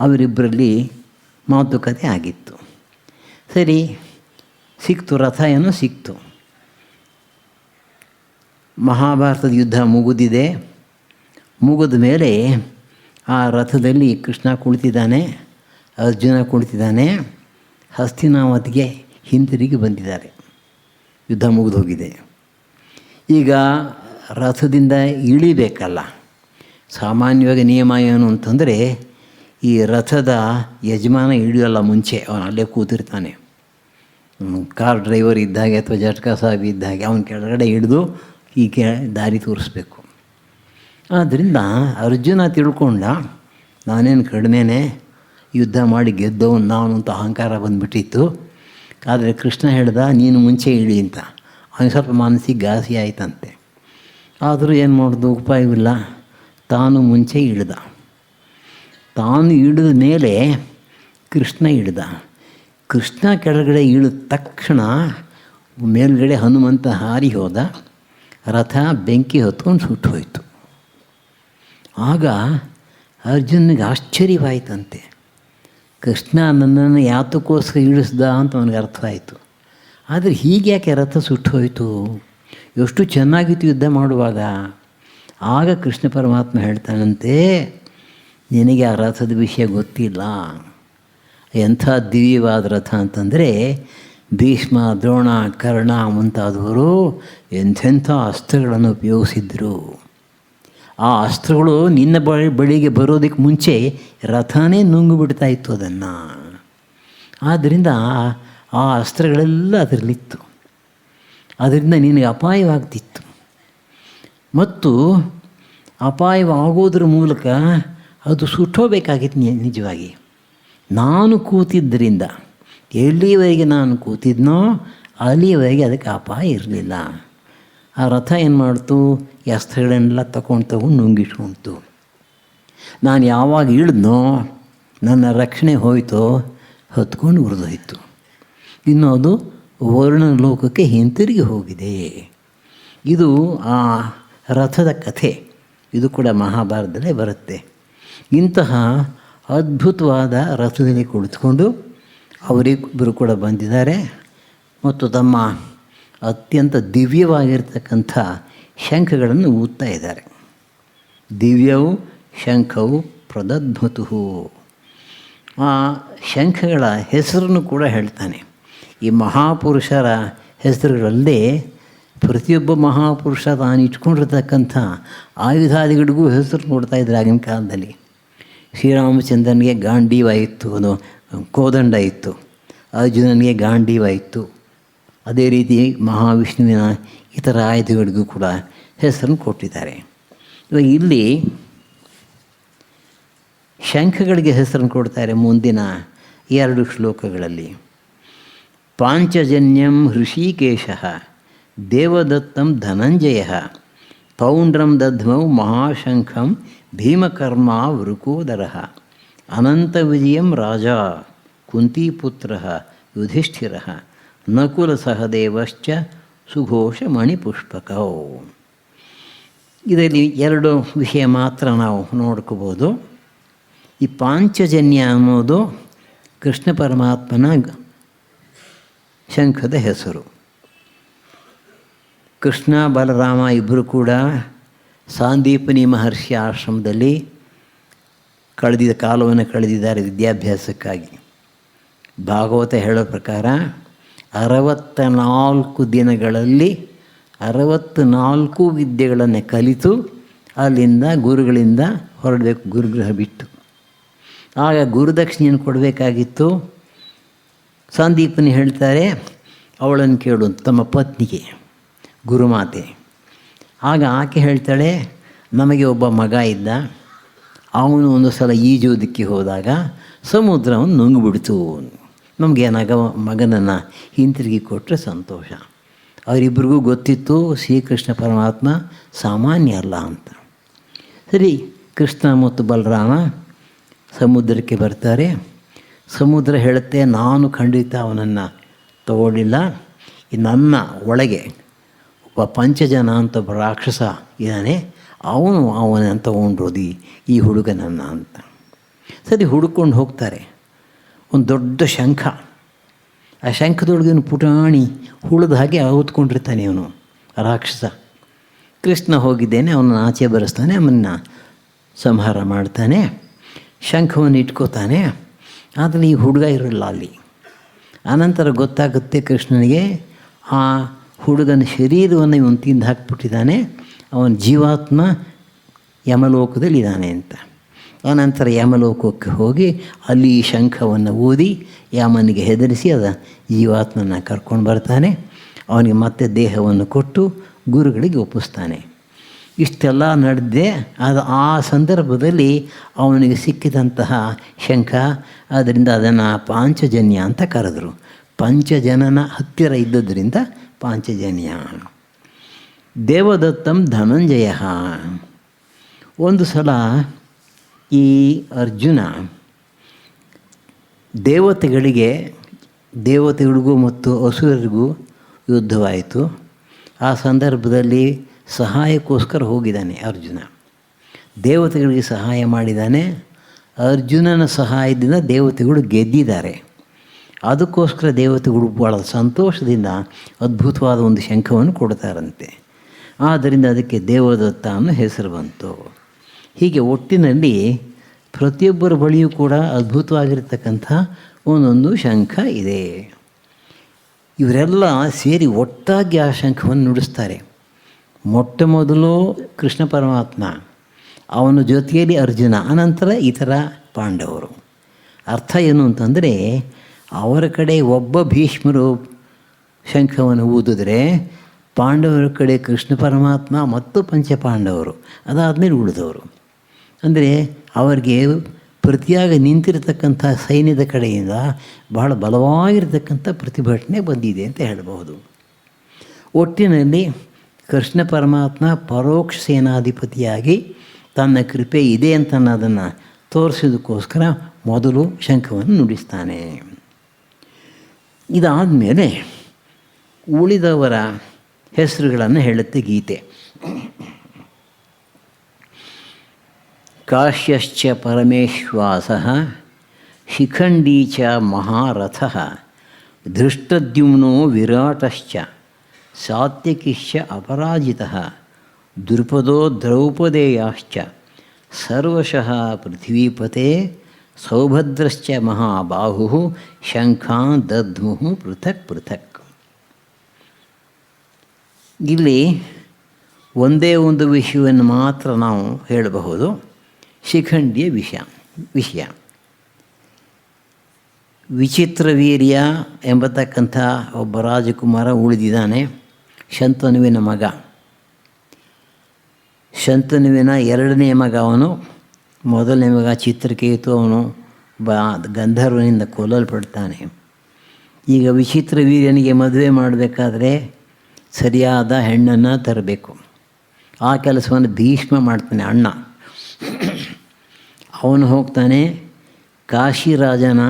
ಅವರಿಬ್ಬರಲ್ಲಿ ಮಾತುಕತೆ ಆಗಿತ್ತು. ಸರಿ, ಸಿಕ್ತು, ರಥ ಏನೋ ಸಿಕ್ತು. ಮಹಾಭಾರತದ ಯುದ್ಧ ಮುಗಿದಿದೆ. ಮುಗಿದ ಮೇಲೆ ಆ ರಥದಲ್ಲಿ ಕೃಷ್ಣ ಕುಳಿತಿದ್ದಾನೆ, ಅರ್ಜುನ ಕುಳಿತಿದ್ದಾನೆ. ಹಸ್ತಿನಾವತಿಗೆ ಹಿಂತಿರುಗಿ ಬಂದಿದ್ದಾರೆ. ಯುದ್ಧ ಮುಗಿದು ಹೋಗಿದೆ. ಈಗ ರಥದಿಂದ ಇಳಿಬೇಕಲ್ಲ. ಸಾಮಾನ್ಯವಾಗಿ ನಿಯಮ ಏನು ಅಂತಂದರೆ, ಈ ರಥದ ಯಜಮಾನ ಇಳಿಯೋಲ್ಲ ಮುಂಚೆ, ಅವನು ಅಲ್ಲೇ ಕೂತಿರ್ತಾನೆ. ಕಾರ್ ಡ್ರೈವರ್ ಇದ್ದಾಗೆ ಅಥವಾ ಜಟ್ಕಾ ಸಾಹೇಬ್ ಇದ್ದಾಗೆ ಅವನ ಕೆಳಗಡೆ ಹಿಡಿದು ಹೀಗೆ ದಾರಿ ತೋರಿಸ್ಬೇಕು. ಆದ್ದರಿಂದ ಅರ್ಜುನ ತಿಳ್ಕೊಂಡ, ನಾನೇನು ಕಡಿಮೆನೇ, ಯುದ್ಧ ಮಾಡಿ ಗೆದ್ದವನು ನಾನು ಅಂತ ಅಹಂಕಾರ ಬಂದುಬಿಟ್ಟಿತ್ತು. ಆದರೆ ಕೃಷ್ಣ ಹೇಳ್ದ ನೀನು ಮುಂಚೆ ಇಳಿ ಅಂತ. ಅವನಿಗೆ ಸ್ವಲ್ಪ ಮಾನಸಿಕ ಘಾಸಿ ಆಯ್ತಂತೆ. ಆದರೂ ಏನು ಮಾಡೋದು, ಉಪಾಯವಿಲ್ಲ. ತಾನು ಮುಂಚೆ ಇಳಿದ. ತಾನು ಇಳಿದ ಮೇಲೆ ಕೃಷ್ಣ ಇಳಿದ. ಕೃಷ್ಣ ಕೆಳಗಡೆ ಇಳಿದ ತಕ್ಷಣ ಮೇಲ್ಗಡೆ ಹನುಮಂತ ಹಾರಿ ಹೋದ. ರಥ ಬೆಂಕಿ ಹೊತ್ಕೊಂಡು ಸುಟ್ಟು ಹೋಯಿತು. ಆಗ ಅರ್ಜುನಿಗೆ ಆಶ್ಚರ್ಯವಾಯಿತಂತೆ. ಕೃಷ್ಣ ನನ್ನನ್ನು ಯಾತಕ್ಕೋಸ್ಕರ ಇಳಿಸ್ದ ಅಂತ ಅವನಿಗೆ ಅರ್ಥ ಆಯಿತು. ಆದರೆ ಹೀಗೆ ಯಾಕೆ ರಥ ಸುಟ್ಟು ಹೋಯಿತು? ಎಷ್ಟು ಚೆನ್ನಾಗಿತ್ತು ಯುದ್ಧ ಮಾಡುವಾಗ. ಆಗ ಕೃಷ್ಣ ಪರಮಾತ್ಮ ಹೇಳ್ತಾನಂತೆ, ನಿನಗೆ ಆ ರಥದ ವಿಷಯ ಗೊತ್ತಿಲ್ಲ. ಎಂಥ ದಿವ್ಯವಾದ ರಥ ಅಂತಂದರೆ, ಭೀಷ್ಮ, ದ್ರೋಣ, ಕರ್ಣ ಮುಂತಾದವರು ಎಂಥೆಂಥ ಅಸ್ತ್ರಗಳನ್ನು ಉಪಯೋಗಿಸಿದ್ರು. ಆ ಅಸ್ತ್ರಗಳು ನಿನ್ನ ಬಳಿಗೆ ಬರೋದಕ್ಕೆ ಮುಂಚೆ ರಥನೇ ನುಂಗು ಬಿಡ್ತಾ ಇತ್ತು ಅದನ್ನು. ಆದ್ದರಿಂದ ಆ ಅಸ್ತ್ರಗಳೆಲ್ಲ ಅದರಲ್ಲಿತ್ತು. ಅದರಿಂದ ನಿನಗೆ ಅಪಾಯವಾಗ್ತಿತ್ತು. ಮತ್ತು ಅಪಾಯವಾಗೋದ್ರ ಮೂಲಕ ಅದು ಸುಟ್ಟೋಬೇಕಾಗಿತ್ತು. ನಿಜವಾಗಿ ನಾನು ಕೂತಿದ್ದರಿಂದ, ಎಲ್ಲಿಯವರೆಗೆ ನಾನು ಕೂತಿದ್ನೋ ಅಲ್ಲಿಯವರೆಗೆ ಅದಕ್ಕೆ ಅಪಾಯ ಇರಲಿಲ್ಲ. ಆ ರಥ ಏನು ಮಾಡ್ತು, ಈ ಅಸ್ತ್ರಗಳನ್ನೆಲ್ಲ ತಗೊಂಡು ನುಂಗಿಟ್ಕೊಳ್ತು. ನಾನು ಯಾವಾಗ ಇಳಿದ್ನೋ ನನ್ನ ರಕ್ಷಣೆ ಹೋಯಿತೋ ಹೊತ್ಕೊಂಡು ಉರಿದೋಯ್ತು. ಇನ್ನು ಅದು ವರ್ಣಲೋಕಕ್ಕೆ ಹಿಂತಿರುಗಿ ಹೋಗಿದೆ. ಇದು ಆ ರಥದ ಕಥೆ. ಇದು ಕೂಡ ಮಹಾಭಾರತದಲ್ಲೇ ಬರುತ್ತೆ. ಇಂತಹ ಅದ್ಭುತವಾದ ರಥದಲ್ಲಿ ಕುಳಿತುಕೊಂಡು ಅವರಿಬ್ಬರು ಕೂಡ ಬಂದಿದ್ದಾರೆ ಮತ್ತು ತಮ್ಮ ಅತ್ಯಂತ ದಿವ್ಯವಾಗಿರ್ತಕ್ಕಂಥ ಶಂಖಗಳನ್ನು ಊದ್ತಾ ಇದ್ದಾರೆ. ದಿವ್ಯವು ಶಂಖವು ಪ್ರದಧ್ಮತು. ಆ ಶಂಖಗಳ ಹೆಸರನ್ನು ಕೂಡ ಹೇಳ್ತಾನೆ. ಈ ಮಹಾಪುರುಷರ ಹೆಸರುಗಳಲ್ಲೇ ಪ್ರತಿಯೊಬ್ಬ ಮಹಾಪುರುಷ ತಾನು ಇಟ್ಕೊಂಡಿರ್ತಕ್ಕಂಥ ಆಯುಧಾದಿಗಳಿಗೂ ಹೆಸರು ನೋಡ್ತಾ ಇದ್ರು ಆಗಿನ ಕಾಲದಲ್ಲಿ. ಶ್ರೀರಾಮಚಂದ್ರನಿಗೆ ಗಾಂಡೀವ ಇತ್ತು, ಅದು ಕೋದಂಡ ಇತ್ತು. ಅರ್ಜುನನಿಗೆ ಗಾಂಡೀವ ಇತ್ತು. ಅದೇ ರೀತಿ ಮಹಾವಿಷ್ಣುವಿನ ಇತರ ಆಯುಧಗಳಿಗೂ ಕೂಡ ಹೆಸರನ್ನು ಕೊಟ್ಟಿದ್ದಾರೆ. ಇವಾಗ ಇಲ್ಲಿ ಶಂಖಗಳಿಗೆ ಹೆಸರನ್ನು ಕೊಡ್ತಾರೆ ಮುಂದಿನ 2 ಶ್ಲೋಕಗಳಲ್ಲಿ. ಪಾಂಚಜನ್ಯಂ ಹೃಷಿಕೇಶ ದೇವದತ್ತಂ ಧನಂಜಯ ಪೌಂಡ್ರಂ ದಧ್ಮೌ ಮಹಾಶಂಖಂ ಭೀಮಕರ್ಮ ವೃಕೋದರ ಅನಂತವಿಜಯಂ ರಾಜ ಕುಂತೀಪುತ್ರ ಯುಧಿಷ್ಠಿರ ನಕುಲ ಸಹದೇವಶ್ಚ ಸುಘೋಷ ಮಣಿಪುಷ್ಪಕೌ. ಇದರಲ್ಲಿ ಎರಡು ವಿಷಯ ಮಾತ್ರ ನಾವು ನೋಡ್ಕೋಬೋದು. ಈ ಪಾಂಚಜನ್ಯ ಅನ್ನೋದು ಕೃಷ್ಣ ಪರಮಾತ್ಮನ ಶಂಖದ ಹೆಸರು. ಕೃಷ್ಣ ಬಲರಾಮ ಇಬ್ಬರು ಕೂಡ ಸಾಂದೀಪನಿ ಮಹರ್ಷಿ ಆಶ್ರಮದಲ್ಲಿ ಕಾಲವನ್ನು ಕಳೆದಿದ್ದಾರೆ ವಿದ್ಯಾಭ್ಯಾಸಕ್ಕಾಗಿ. ಭಾಗವತ ಹೇಳೋ ಪ್ರಕಾರ 64 ದಿನಗಳಲ್ಲಿ 64 ವಿದ್ಯೆಗಳನ್ನು ಕಲಿತು ಅಲ್ಲಿಂದ ಗುರುಗಳಿಂದ ಹೊರಡಬೇಕು, ಗುರುಗೃಹ ಬಿಟ್ಟು. ಆಗ ಗುರುದಕ್ಷಿಣೆಯನ್ನು ಕೊಡಬೇಕಾಗಿತ್ತು. ಸಂದೀಪನಿ ಹೇಳ್ತಾರೆ, ಅವಳನ್ನು ಕೇಳು ತಮ್ಮ ಪತ್ನಿಗೆ, ಗುರುಮಾತೆ. ಆಗ ಆಕೆ ಹೇಳ್ತಾಳೆ, ನಮಗೆ ಒಬ್ಬ ಮಗ ಇದ್ದ, ಅವನು ಒಂದು ಸಲ ಈಜೋದಕ್ಕೆ ಹೋದಾಗ ಸಮುದ್ರವನ್ನು ನುಂಗಿಬಿಡ್ತು. ನಮಗೆ ಮಗನನ್ನು ಹಿಂತಿರುಗಿ ಕೊಟ್ಟರೆ ಸಂತೋಷ. ಅವರಿಬ್ಬರಿಗೂ ಗೊತ್ತಿತ್ತು ಶ್ರೀಕೃಷ್ಣ ಪರಮಾತ್ಮ ಸಾಮಾನ್ಯ ಅಲ್ಲ ಅಂತ. ಸರಿ, ಕೃಷ್ಣ ಮತ್ತು ಬಲರಾಮ ಸಮುದ್ರಕ್ಕೆ ಬರ್ತಾರೆ. ಸಮುದ್ರ ಹೇಳುತ್ತೆ, ನಾನು ಖಂಡಿತ ಅವನನ್ನು ತಗೊಳ್ಳಿಲ್ಲ. ನನ್ನ ಒಳಗೆ ಒಬ್ಬ ಪಂಚಜನ ಅಂತ ಒಬ್ಬ ರಾಕ್ಷಸ ಇದ್ದಾನೆ, ಅವನನ್ನು ತಗೊಂಡ್ರೋದು ಈ ಹುಡುಗನನ್ನು ಅಂತ. ಸರಿ, ಹುಡುಕೊಂಡು ಹೋಗ್ತಾರೆ. ಒಂದು ದೊಡ್ಡ ಶಂಖ, ಆ ಶಂಖದೊಳಗಿನ ಪುಟಾಣಿ ಹುಳದ ಹಾಗೆ ಔತ್ಕೊಂಡಿರ್ತಾನೆ ಅವನು ರಾಕ್ಷಸ. ಕೃಷ್ಣ ಹೋಗಿದ್ದೇನೆ, ಅವನನ್ನು ಆಚೆ ಬರೆಸ್ತಾನೆ, ಅವನ್ನ ಸಂಹಾರ ಮಾಡ್ತಾನೆ, ಶಂಖವನ್ನು ಇಟ್ಕೋತಾನೆ. ಆದರೆ ಈ ಹುಡುಗ ಇರಲ್ಲ ಅಲ್ಲಿ. ಆನಂತರ ಗೊತ್ತಾಗುತ್ತೆ ಕೃಷ್ಣನಿಗೆ, ಆ ಹುಡುಗನ ಶರೀರವನ್ನು ಇವನು ತಿಂದು ಹಾಕಿಬಿಟ್ಟಿದ್ದಾನೆ, ಅವನ ಜೀವಾತ್ಮ ಯಮಲೋಕದಲ್ಲಿ ಇದ್ದಾನೆ ಅಂತ. ಆನಂತರ ಯಮಲೋಕಕ್ಕೆ ಹೋಗಿ ಅಲ್ಲಿ ಈ ಶಂಖವನ್ನು ಊದಿ ಯಮನಿಗೆ ಹೆದರಿಸಿ ಅದ ಜೀವಾತ್ಮನ ಕರ್ಕೊಂಡು ಬರ್ತಾನೆ. ಅವನಿಗೆ ಮತ್ತೆ ದೇಹವನ್ನು ಕೊಟ್ಟು ಗುರುಗಳಿಗೆ ಒಪ್ಪಿಸ್ತಾನೆ. ಇಷ್ಟೆಲ್ಲ ನಡೆದೇ ಅದು ಆ ಸಂದರ್ಭದಲ್ಲಿ ಅವನಿಗೆ ಸಿಕ್ಕಿದಂತಹ ಶಂಖ. ಆದ್ದರಿಂದ ಅದನ್ನು ಪಾಂಚಜನ್ಯ ಅಂತ ಕರೆದರು. ಪಂಚಜನನ ಹತ್ತಿರ ಇದ್ದದ್ರಿಂದ ಪಾಂಚಜನ್ಯ. ದೇವದತ್ತಂ ಧನಂಜಯ. ಒಂದು ಸಲ ಈ ಅರ್ಜುನ ದೇವತೆಗಳಿಗೂ ಮತ್ತು ಅಸುರರಿಗೂ ಯುದ್ಧವಾಯಿತು. ಆ ಸಂದರ್ಭದಲ್ಲಿ ಸಹಾಯಕ್ಕೋಸ್ಕರ ಹೋಗಿದ್ದಾನೆ ಅರ್ಜುನ. ದೇವತೆಗಳಿಗೆ ಸಹಾಯ ಮಾಡಿದ್ದಾನೆ. ಅರ್ಜುನನ ಸಹಾಯದಿಂದ ದೇವತೆಗಳು ಗೆದ್ದಿದ್ದಾರೆ. ಅದಕ್ಕೋಸ್ಕರ ದೇವತೆಗಳು ಭಾಳ ಸಂತೋಷದಿಂದ ಅದ್ಭುತವಾದ ಒಂದು ಶಂಖವನ್ನು ಕೊಡ್ತಾರಂತೆ. ಆದ್ದರಿಂದ ಅದಕ್ಕೆ ದೇವದತ್ತ ಅನ್ನೋ ಹೆಸರು ಬಂತು. ಹೀಗೆ ಒಟ್ಟಿನಲ್ಲಿ ಪ್ರತಿಯೊಬ್ಬರ ಬಳಿಯೂ ಕೂಡ ಅದ್ಭುತವಾಗಿರ್ತಕ್ಕಂಥ ಒಂದೊಂದು ಶಂಖ ಇದೆ. ಇವರೆಲ್ಲ ಸೇರಿ ಒಟ್ಟಾಗಿ ಆ ಶಂಖವನ್ನು ನುಡಿಸ್ತಾರೆ. ಮೊಟ್ಟ ಮೊದಲು ಕೃಷ್ಣ ಪರಮಾತ್ಮ, ಅವನ ಜೊತೆಯಲ್ಲಿ ಅರ್ಜುನ, ಅನಂತರ ಇತರ ಪಾಂಡವರು. ಅರ್ಥ ಏನು ಅಂತಂದರೆ, ಅವರ ಕಡೆ ಒಬ್ಬ ಭೀಷ್ಮರು ಶಂಖವನ್ನು ಊದಿದ್ರೆ ಪಾಂಡವರ ಕಡೆ ಕೃಷ್ಣ ಪರಮಾತ್ಮ ಮತ್ತು ಪಂಚಪಾಂಡವರು, ಅದಾದಮೇಲೆ ಉಳಿದವರು. ಅಂದರೆ ಅವರಿಗೆ ಪ್ರತಿಯಾಗಿ ನಿಂತಿರತಕ್ಕಂಥ ಸೈನ್ಯದ ಕಡೆಯಿಂದ ಬಹಳ ಬಲವಾಗಿರತಕ್ಕಂಥ ಪ್ರತಿಭಟನೆ ಬಂದಿದೆ ಅಂತ ಹೇಳಬಹುದು. ಒಟ್ಟಿನಲ್ಲಿ ಕೃಷ್ಣ ಪರಮಾತ್ಮ ಪರೋಕ್ಷ ಸೇನಾಧಿಪತಿಯಾಗಿ ತನ್ನ ಕೃಪೆ ಇದೆ ಅಂತ ಅನ್ನೋದನ್ನು ತೋರಿಸೋದಕ್ಕೋಸ್ಕರ ಮೊದಲು ಶಂಖವನ್ನು ನುಡಿಸ್ತಾನೆ. ಇದಾದ ಮೇಲೆ ಉಳಿದವರ ಹೆಸರುಗಳನ್ನು ಹೇಳುತ್ತೆ ಗೀತೆ. ಕಾಶ್ಯಶ್ಚ ಪರಮೇಶ್ವಾಸಃ ಶಿಖಂಡೀ ಚ ಮಹಾರಥಃ ಧೃಷ್ಟದ್ಯುಮ್ನೋ ವಿರಾಟಶ್ಚ ಸಾತ್ಯಕಿಶ್ಚ ಅಪರಾಜಿತಃ ದ್ರುಪದೋ ದ್ರೌಪದೇಯಾಶ್ಚ ಸರ್ವಶಃ ಪೃಥ್ವೀಪತೆ ಸೌಭದ್ರಶ್ಚ ಮಹಾಬಾಹು ಶಂಖಾನ್ ದದ್ಮುಃ ಪೃಥಕ್ ಪೃಥಕ್. ಇಲ್ಲಿ ಒಂದೇ ಒಂದು ವಿಷಯವನ್ನು ಮಾತ್ರ ನಾವು ಹೇಳಬಹುದು. ಶಿಖಂಡಿಯ ವಿಷಯ ವಿಚಿತ್ರವೀರ್ಯ ಎಂಬತಕ್ಕಂಥ ಒಬ್ಬ ರಾಜಕುಮಾರ ಉಳಿದಿದ್ದಾನೆ, ಶಂತನುವಿನ ಮಗ. ಶಂತನುವಿನ ಎರಡನೇ ಮಗ ಅವನು. ಮೊದಲನೇ ಮಗ ಚಿತ್ರಕೇತು, ಅವನು ಗಂಧರ್ವನಿಂದ ಕೊಲ್ಲಲ್ಪಡ್ತಾನೆ. ಈಗ ವಿಚಿತ್ರವೀರ್ಯನಿಗೆ ಮದುವೆ ಮಾಡಬೇಕಾದ್ರೆ ಸರಿಯಾದ ಹೆಣ್ಣನ್ನು ತರಬೇಕು. ಆ ಕೆಲಸವನ್ನು ಭೀಷ್ಮ ಮಾಡ್ತಾನೆ, ಅಣ್ಣ. ಅವನು ಹೋಗ್ತಾನೆ. ಕಾಶಿರಾಜನ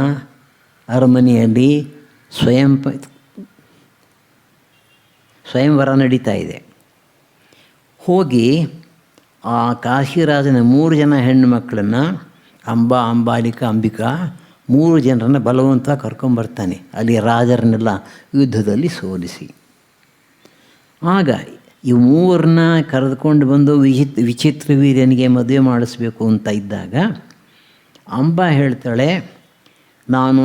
ಅರಮನೆಯಲ್ಲಿ ಸ್ವಯಂವರ ನಡೀತಾ ಇದೆ. ಹೋಗಿ ಆ ಕಾಶಿರಾಜನ 3 ಜನ ಹೆಣ್ಣು ಮಕ್ಕಳನ್ನು ಅಂಬಾಲಿಕಾ, ಅಂಬಿಕಾ 3 ಜನರನ್ನು ಬಲವಂತ ಕರ್ಕೊಂಬರ್ತಾನೆ ಅಲ್ಲಿ ರಾಜರನ್ನೆಲ್ಲ ಯುದ್ಧದಲ್ಲಿ ಸೋಲಿಸಿ. ಆಗ ಈ 3 ಕರೆದುಕೊಂಡು ಬಂದು ವಿಚಿತ್ರ ವೀರ್ಯನಿಗೆ ಮದುವೆ ಮಾಡಿಸ್ಬೇಕು ಅಂತ ಇದ್ದಾಗ ಅಂಬಾ ಹೇಳ್ತಾಳೆ, ನಾನು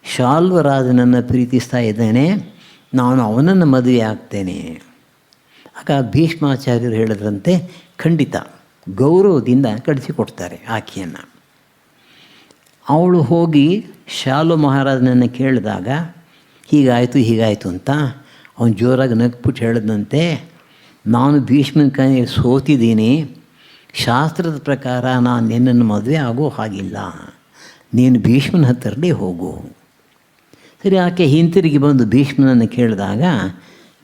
ಶಾಲ್ವರಾಜನನ್ನು ಪ್ರೀತಿಸ್ತಾ ಇದ್ದೇನೆ, ನಾನು ಅವನನ್ನು ಮದುವೆ ಆಗ್ತೇನೆ. ಆಗ ಭೀಷ್ಮಾಚಾರ್ಯರು ಹೇಳಿದ್ರಂತೆ, ಖಂಡಿತ, ಗೌರವದಿಂದ ಕಳಿಸಿಕೊಡ್ತಾರೆ ಆಕೆಯನ್ನು. ಅವಳು ಹೋಗಿ ಶಾಲು ಮಹಾರಾಜನನ್ನು ಕೇಳಿದಾಗ ಹೀಗಾಯಿತು ಅಂತ ಅವನು ಜೋರಾಗಿ ನಗ್ಬಿಟ್ಟು ಹೇಳಿದಂತೆ, ನಾನು ಭೀಷ್ಮನ ಕೈಯಲ್ಲಿ ಸೋತಿದ್ದೀನಿ, ಶಾಸ್ತ್ರದ ಪ್ರಕಾರ ನಾನು ನಿನ್ನನ್ನು ಮದುವೆ ಆಗೋ ಹಾಗಿಲ್ಲ, ನೀನು ಭೀಷ್ಮನ ಹತ್ತಿರಲೇ ಹೋಗು. ಸರಿ, ಆಕೆ ಹಿಂತಿರುಗಿ ಬಂದು ಭೀಷ್ಮನನ್ನು ಕೇಳಿದಾಗ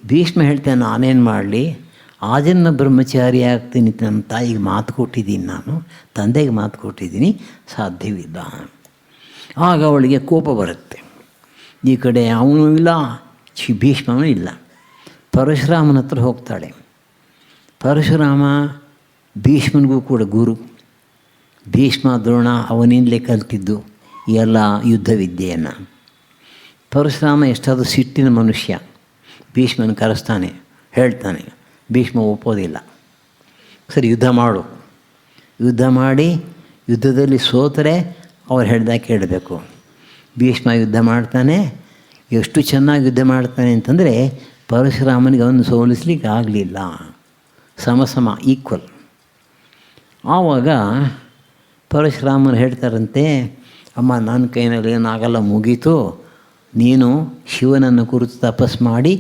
ಭೀಷ್ಮ ಹೇಳ್ತಾನೆ, ನಾನೇನು ಮಾಡಲಿ, ಆಜನ್ಮ ಬ್ರಹ್ಮಚಾರಿ ಆಗ್ತೀನಿ, ನಮ್ಮ ತಾಯಿಗೆ ಮಾತು ಕೊಟ್ಟಿದ್ದೀನಿ, ನಾನು ತಂದೆಗೆ ಮಾತು ಕೊಟ್ಟಿದ್ದೀನಿ, ಸಾಧ್ಯವಿಲ್ಲ. ಆಗ ಅವಳಿಗೆ ಕೋಪ ಬರುತ್ತೆ. ಈ ಕಡೆ ಅವನು ಇಲ್ಲ, ಭೀಷ್ಮನೂ ಇಲ್ಲ. ಪರಶುರಾಮನ ಹತ್ರ ಹೋಗ್ತಾಳೆ. ಪರಶುರಾಮ ಭೀಷ್ಮನಿಗೂ ಕೂಡ ಗುರು. ಭೀಷ್ಮ ದ್ರೋಣ ಅವನಿಂದಲೇ ಕಲ್ತಿದ್ದು ಈ ಎಲ್ಲ ಯುದ್ಧ ವಿದ್ಯೆಯನ್ನು. ಪರಶುರಾಮ ಎಷ್ಟಾದರೂ ಸಿಟ್ಟಿನ ಮನುಷ್ಯ. ಭೀಷ್ಮನ ಕರೆಸ್ತಾನೆ, ಹೇಳ್ತಾನೆ. ಭೀಷ್ಮ ಒಪ್ಪೋದಿಲ್ಲ. ಸರಿ, ಯುದ್ಧ ಮಾಡು. ಯುದ್ಧ ಮಾಡಿ ಯುದ್ಧದಲ್ಲಿ ಸೋತರೆ ಅವ್ರು ಹೇಳ್ದಾಗ ಕೇಳಬೇಕು. ಭೀಷ್ಮ ಯುದ್ಧ ಮಾಡ್ತಾನೆ. ಎಷ್ಟು ಚೆನ್ನಾಗಿ ಯುದ್ಧ ಮಾಡ್ತಾನೆ ಅಂತಂದರೆ ಪರಶುರಾಮನಿಗೆ ಅವನು ಸೋಲಿಸ್ಲಿಕ್ಕೆ ಆಗಲಿಲ್ಲ. ಸಮ ಈಕ್ವಲ್. ಆವಾಗ ಪರಶುರಾಮನು ಹೇಳ್ತಾರಂತೆ, ಅಮ್ಮ, ನನ್ನ ಕೈನಲ್ಲಿ ಏನಾಗಲ್ಲ, ಮುಗೀತು, ನೀನು ಶಿವನನ್ನು ಕುರಿತು ತಪಸ್ಸು ಮಾಡಿ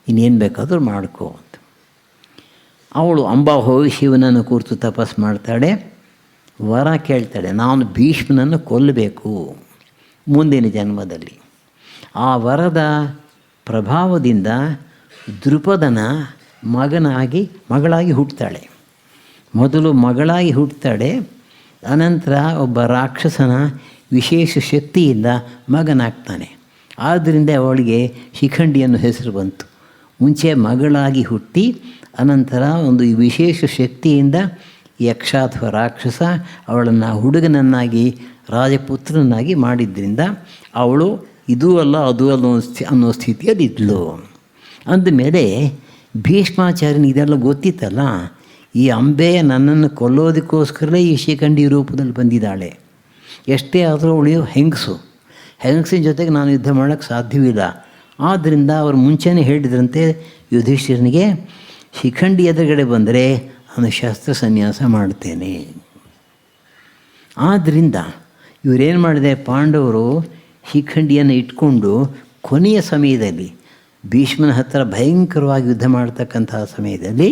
ಇನ್ನೇನು ಬೇಕಾದರೂ ಮಾಡ್ಕೋ ಅಂತ. ಅವಳು ಅಂಬಾ ಹೋಗಿ ಶಿವನನ್ನು ಕುರಿತು ತಪಸ್ಸು ಮಾಡ್ತಾಳೆ. ವರ ಕೇಳ್ತಾಳೆ, ನಾನು ಭೀಷ್ಮನನ್ನು ಕೊಲ್ಲಬೇಕು ಮುಂದಿನ ಜನ್ಮದಲ್ಲಿ. ಆ ವರದ ಪ್ರಭಾವದಿಂದ ದೃಪದನ ಮಗಳಾಗಿ ಹುಟ್ಟುತ್ತಾಳೆ. ಮೊದಲು ಮಗಳಾಗಿ ಹುಟ್ಟುತ್ತಾಳೆ, ಅನಂತರ ಒಬ್ಬ ರಾಕ್ಷಸನ ವಿಶೇಷ ಶಕ್ತಿಯಿಂದ ಮಗನಾಗ್ತಾನೆ. ಆದ್ದರಿಂದ ಅವಳಿಗೆ ಶಿಖಂಡಿಯನ್ನು ಹೆಸರು ಬಂತು. ಮುಂಚೆ ಮಗಳಾಗಿ ಹುಟ್ಟಿ ಅನಂತರ ಒಂದು ವಿಶೇಷ ಶಕ್ತಿಯಿಂದ ಯಕ್ಷ ಅಥವಾ ರಾಕ್ಷಸ ಅವಳನ್ನು ಹುಡುಗನನ್ನಾಗಿ ರಾಜಪುತ್ರನನ್ನಾಗಿ ಮಾಡಿದ್ದರಿಂದ ಅವಳು ಇದೂ ಅಲ್ಲ ಅದೂ ಅಲ್ಲ ಅನ್ನೋ ಸ್ಥಿತಿಯಲ್ಲಿ ಇದ್ಳು. ಅಂದಮೇಲೆ ಭೀಷ್ಮಾಚಾರ್ಯನಿಗೆ ಇದೆಲ್ಲ ಗೊತ್ತಿತ್ತಲ್ಲ, ಈ ಅಂಬೆ ನನ್ನನ್ನು ಕೊಲ್ಲೋದಕ್ಕೋಸ್ಕರಲೇ ಈ ಶಿಖಂಡಿ ರೂಪದಲ್ಲಿ ಬಂದಿದ್ದಾಳೆ. ಎಷ್ಟೇ ಆದರೂ ಅವಳು ಹೆಂಗಸಿನ ಜೊತೆಗೆ ನಾನು ಯುದ್ಧ ಮಾಡೋಕ್ಕೆ ಸಾಧ್ಯವಿಲ್ಲ. ಆದ್ದರಿಂದ ಅವರು ಮುಂಚೆನೇ ಹೇಳಿದ್ರಂತೆ ಯುಧಿಷ್ಠಿರನಿಗೆ, ಶಿಖಂಡಿ ಎದುರುಗಡೆ ಬಂದರೆ ನಾನು ಶಸ್ತ್ರ ಸನ್ಯಾಸ ಮಾಡ್ತೇನೆ. ಆದ್ದರಿಂದ ಇವರೇನು ಮಾಡಿದೆ, ಪಾಂಡವರು ಶಿಖಂಡಿಯನ್ನು ಇಟ್ಕೊಂಡು ಕೊನೆಯ ಸಮಯದಲ್ಲಿ ಭೀಷ್ಮನ ಹತ್ತಿರ ಭಯಂಕರವಾಗಿ ಯುದ್ಧ ಮಾಡ್ತಕ್ಕಂತಹ ಸಮಯದಲ್ಲಿ